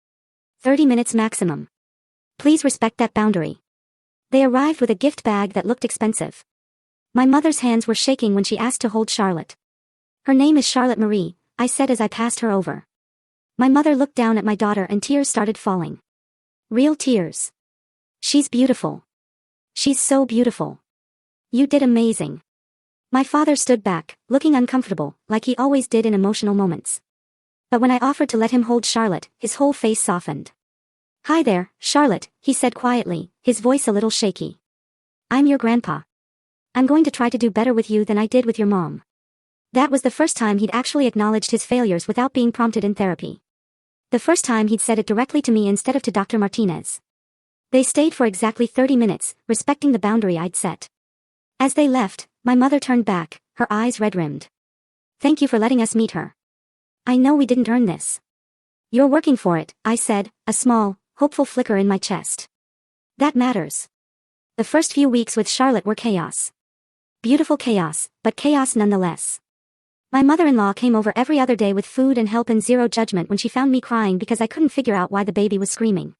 30 minutes maximum. Please respect that boundary. They arrived with a gift bag that looked expensive. My mother's hands were shaking when she asked to hold Charlotte. Her name is Charlotte Marie, I said as I passed her over. My mother looked down at my daughter and tears started falling. Real tears. She's beautiful. She's so beautiful. You did amazing. My father stood back, looking uncomfortable, like he always did in emotional moments. But when I offered to let him hold Charlotte, his whole face softened. Hi there, Charlotte, he said quietly, his voice a little shaky. I'm your grandpa. I'm going to try to do better with you than I did with your mom. That was the first time he'd actually acknowledged his failures without being prompted in therapy. The first time he'd said it directly to me instead of to Dr. Martinez. They stayed for exactly 30 minutes, respecting the boundary I'd set. As they left, my mother turned back, her eyes red-rimmed. Thank you for letting us meet her. I know we didn't earn this. You're working for it, I said, a small, hopeful flicker in my chest. That matters. The first few weeks with Charlotte were chaos. Beautiful chaos, but chaos nonetheless. My mother-in-law came over every other day with food and help and zero judgment when she found me crying because I couldn't figure out why the baby was screaming.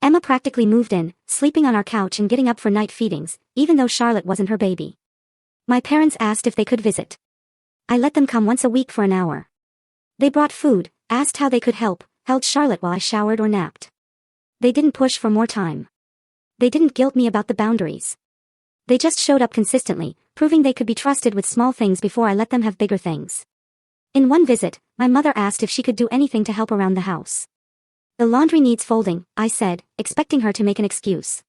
Emma practically moved in, sleeping on our couch and getting up for night feedings, even though Charlotte wasn't her baby. My parents asked if they could visit. I let them come once a week for an hour. They brought food, asked how they could help held Charlotte while I showered or napped. They didn't push for more time. They didn't guilt me about the boundaries. They just showed up consistently, proving they could be trusted with small things before I let them have bigger things. In one visit, my mother asked if she could do anything to help around the house. The laundry needs folding, I said, expecting her to make an excuse.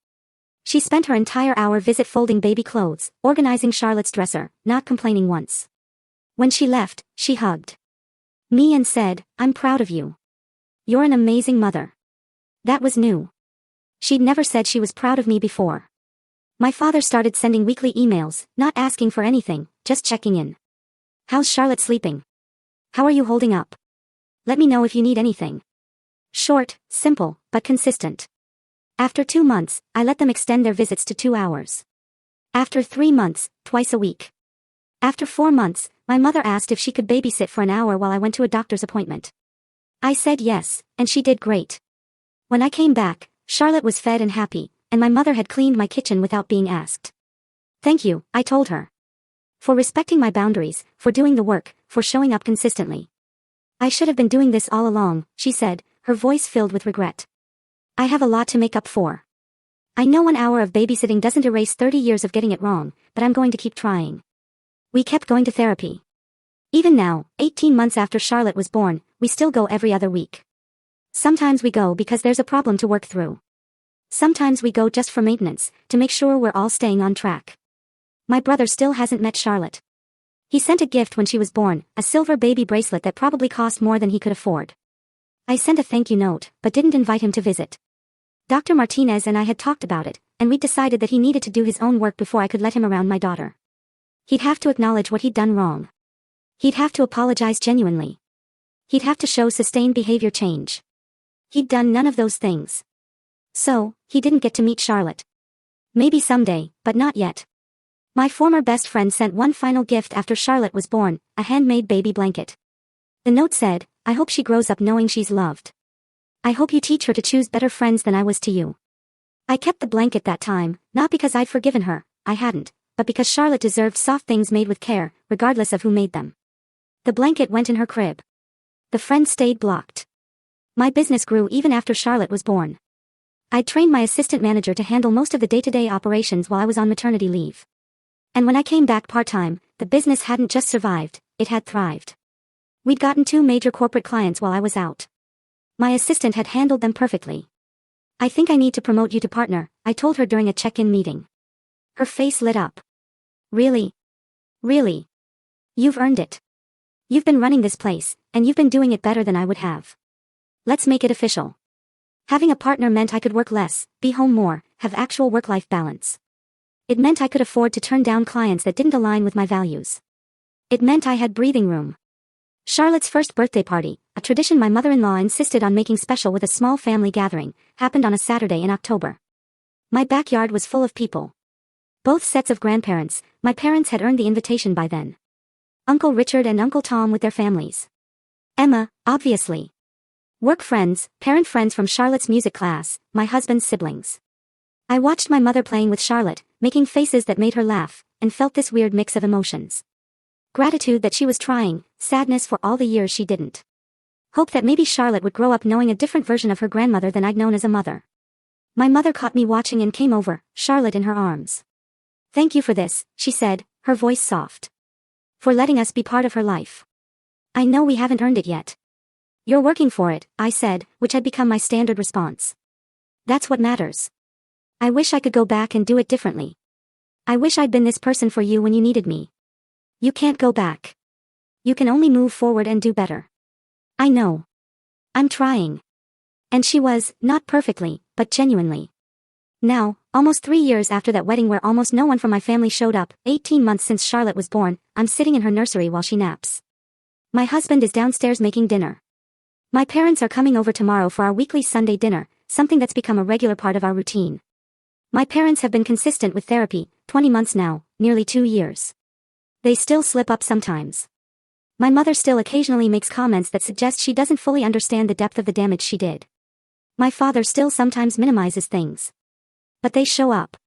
She spent her entire hour visit folding baby clothes, organizing Charlotte's dresser, not complaining once. When she left, she hugged me and said, "I'm proud of you. You're an amazing mother." That was new. She'd never said she was proud of me before. My father started sending weekly emails, not asking for anything, just checking in. "How's Charlotte sleeping? How are you holding up? Let me know if you need anything." Short, simple, but consistent. After 2 months, I let them extend their visits to 2 hours. After 3 months, twice a week. After 4 months, my mother asked if she could babysit for an hour while I went to a doctor's appointment. I said yes, and she did great. When I came back, Charlotte was fed and happy, and my mother had cleaned my kitchen without being asked. "Thank you," I told her. "For respecting my boundaries, for doing the work, for showing up consistently." "I should have been doing this all along," she said, her voice filled with regret. "I have a lot to make up for. I know 1 hour of babysitting doesn't erase 30 years of getting it wrong, but I'm going to keep trying." We kept going to therapy. Even now, 18 months after Charlotte was born, we still go every other week. Sometimes we go because there's a problem to work through. Sometimes we go just for maintenance, to make sure we're all staying on track. My brother still hasn't met Charlotte. He sent a gift when she was born, a silver baby bracelet that probably cost more than he could afford. I sent a thank you note, but didn't invite him to visit. Dr. Martinez and I had talked about it, and we'd decided that he needed to do his own work before I could let him around my daughter. He'd have to acknowledge what he'd done wrong. He'd have to apologize genuinely. He'd have to show sustained behavior change. He'd done none of those things. So, he didn't get to meet Charlotte. Maybe someday, but not yet. My former best friend sent one final gift after Charlotte was born, a handmade baby blanket. The note said, "I hope she grows up knowing she's loved. I hope you teach her to choose better friends than I was to you." I kept the blanket that time, not because I'd forgiven her, I hadn't, but because Charlotte deserved soft things made with care, regardless of who made them. The blanket went in her crib. The friend stayed blocked. My business grew even after Charlotte was born. I'd trained my assistant manager to handle most of the day-to-day operations while I was on maternity leave. And when I came back part-time, the business hadn't just survived, it had thrived. We'd gotten 2 major corporate clients while I was out. My assistant had handled them perfectly. "I think I need to promote you to partner," I told her during a check-in meeting. Her face lit up. "Really? Really? You've earned it. You've been running this place, and you've been doing it better than I would have. Let's make it official." Having a partner meant I could work less, be home more, have actual work-life balance. It meant I could afford to turn down clients that didn't align with my values. It meant I had breathing room. Charlotte's first birthday party, a tradition my mother-in-law insisted on making special with a small family gathering, happened on a Saturday in October. My backyard was full of people. Both sets of grandparents, my parents had earned the invitation by then. Uncle Richard and Uncle Tom with their families. Emma, obviously. Work friends, parent friends from Charlotte's music class, my husband's siblings. I watched my mother playing with Charlotte, making faces that made her laugh, and felt this weird mix of emotions. Gratitude that she was trying, sadness for all the years she didn't. Hope that maybe Charlotte would grow up knowing a different version of her grandmother than I'd known as a mother. My mother caught me watching and came over, Charlotte in her arms. "Thank you for this," she said, her voice soft. "For letting us be part of her life. I know we haven't earned it yet." "You're working for it," I said, which had become my standard response. "That's what matters. I wish I could go back and do it differently. I wish I'd been this person for you when you needed me. You can't go back. You can only move forward and do better. I know. I'm trying." And she was, not perfectly, but genuinely. Now, almost 3 years after that wedding where almost no one from my family showed up, 18 months since Charlotte was born, I'm sitting in her nursery while she naps. My husband is downstairs making dinner. My parents are coming over tomorrow for our weekly Sunday dinner, something that's become a regular part of our routine. My parents have been consistent with therapy, 20 months now, nearly 2 years. They still slip up sometimes. My mother still occasionally makes comments that suggest she doesn't fully understand the depth of the damage she did. My father still sometimes minimizes things. But they show up.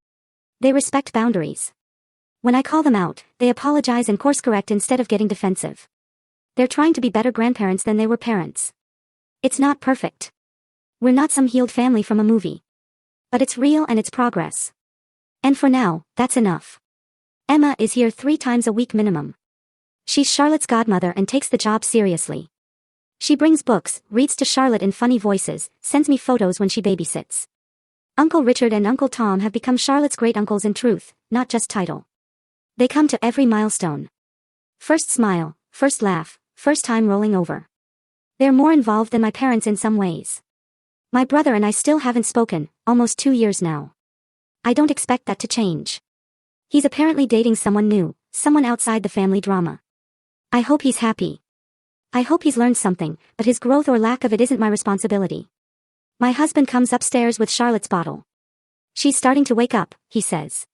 They respect boundaries. When I call them out, they apologize and course correct instead of getting defensive. They're trying to be better grandparents than they were parents. It's not perfect. We're not some healed family from a movie. But it's real and it's progress. And for now, that's enough. Emma is here 3 times a week minimum. She's Charlotte's godmother and takes the job seriously. She brings books, reads to Charlotte in funny voices, sends me photos when she babysits. Uncle Richard and Uncle Tom have become Charlotte's great uncles in truth, not just title. They come to every milestone. First smile, first laugh, first time rolling over. They're more involved than my parents in some ways. My brother and I still haven't spoken, almost 2 years now. I don't expect that to change. He's apparently dating someone new, someone outside the family drama. I hope he's happy. I hope he's learned something, but his growth or lack of it isn't my responsibility. My husband comes upstairs with Charlotte's bottle. She's starting to wake up, he says.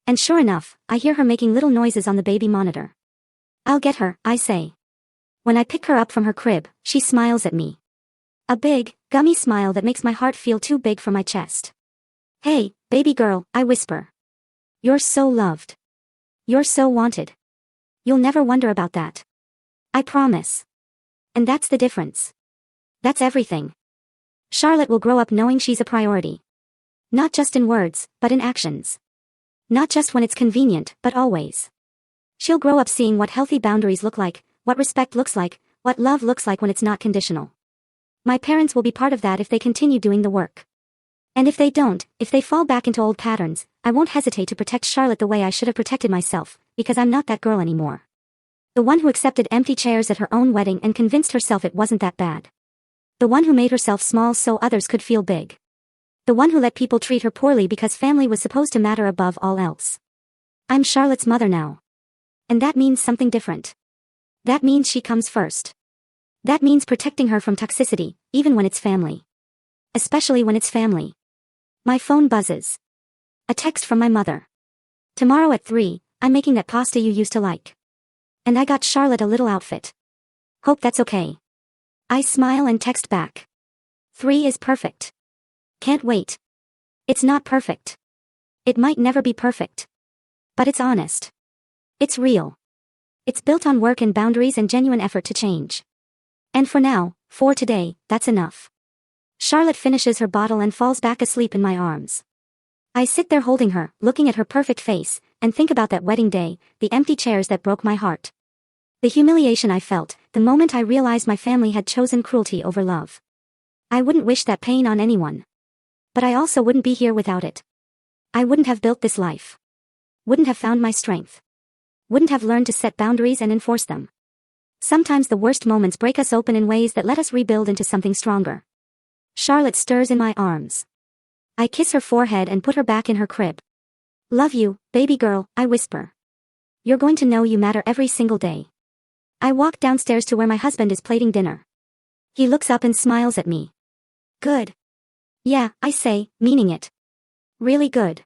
And sure enough, I hear her making little noises on the baby monitor. I'll get her, I say. When I pick her up from her crib, she smiles at me. A big, gummy smile that makes my heart feel too big for my chest. Hey, baby girl, I whisper. You're so loved. You're so wanted. You'll never wonder about that. I promise. And that's the difference. That's everything. Charlotte will grow up knowing she's a priority. Not just in words, but in actions. Not just when it's convenient, but always. She'll grow up seeing what healthy boundaries look like, what respect looks like, what love looks like when it's not conditional. My parents will be part of that if they continue doing the work. And if they don't, if they fall back into old patterns, I won't hesitate to protect Charlotte the way I should have protected myself, because I'm not that girl anymore. The one who accepted empty chairs at her own wedding and convinced herself it wasn't that bad. The one who made herself small so others could feel big. The one who let people treat her poorly because family was supposed to matter above all else. I'm Charlotte's mother now. And that means something different. That means she comes first. That means protecting her from toxicity, even when it's family. Especially when it's family. My phone buzzes. A text from my mother. Tomorrow at 3, I'm making that pasta you used to like. And I got Charlotte a little outfit. Hope that's okay. I smile and text back. 3 is perfect. Can't wait. It's not perfect. It might never be perfect. But it's honest. It's real. It's built on work and boundaries and genuine effort to change. And for now, for today, that's enough. Charlotte finishes her bottle and falls back asleep in my arms. I sit there holding her, looking at her perfect face, and think about that wedding day, the empty chairs that broke my heart. The humiliation I felt, the moment I realized my family had chosen cruelty over love. I wouldn't wish that pain on anyone. But I also wouldn't be here without it. I wouldn't have built this life. Wouldn't have found my strength. Wouldn't have learned to set boundaries and enforce them. Sometimes the worst moments break us open in ways that let us rebuild into something stronger. Charlotte stirs in my arms. I kiss her forehead and put her back in her crib. Love you, baby girl, I whisper. You're going to know you matter every single day. I walk downstairs to where my husband is plating dinner. He looks up and smiles at me. Good. Yeah, I say, meaning it. Really good.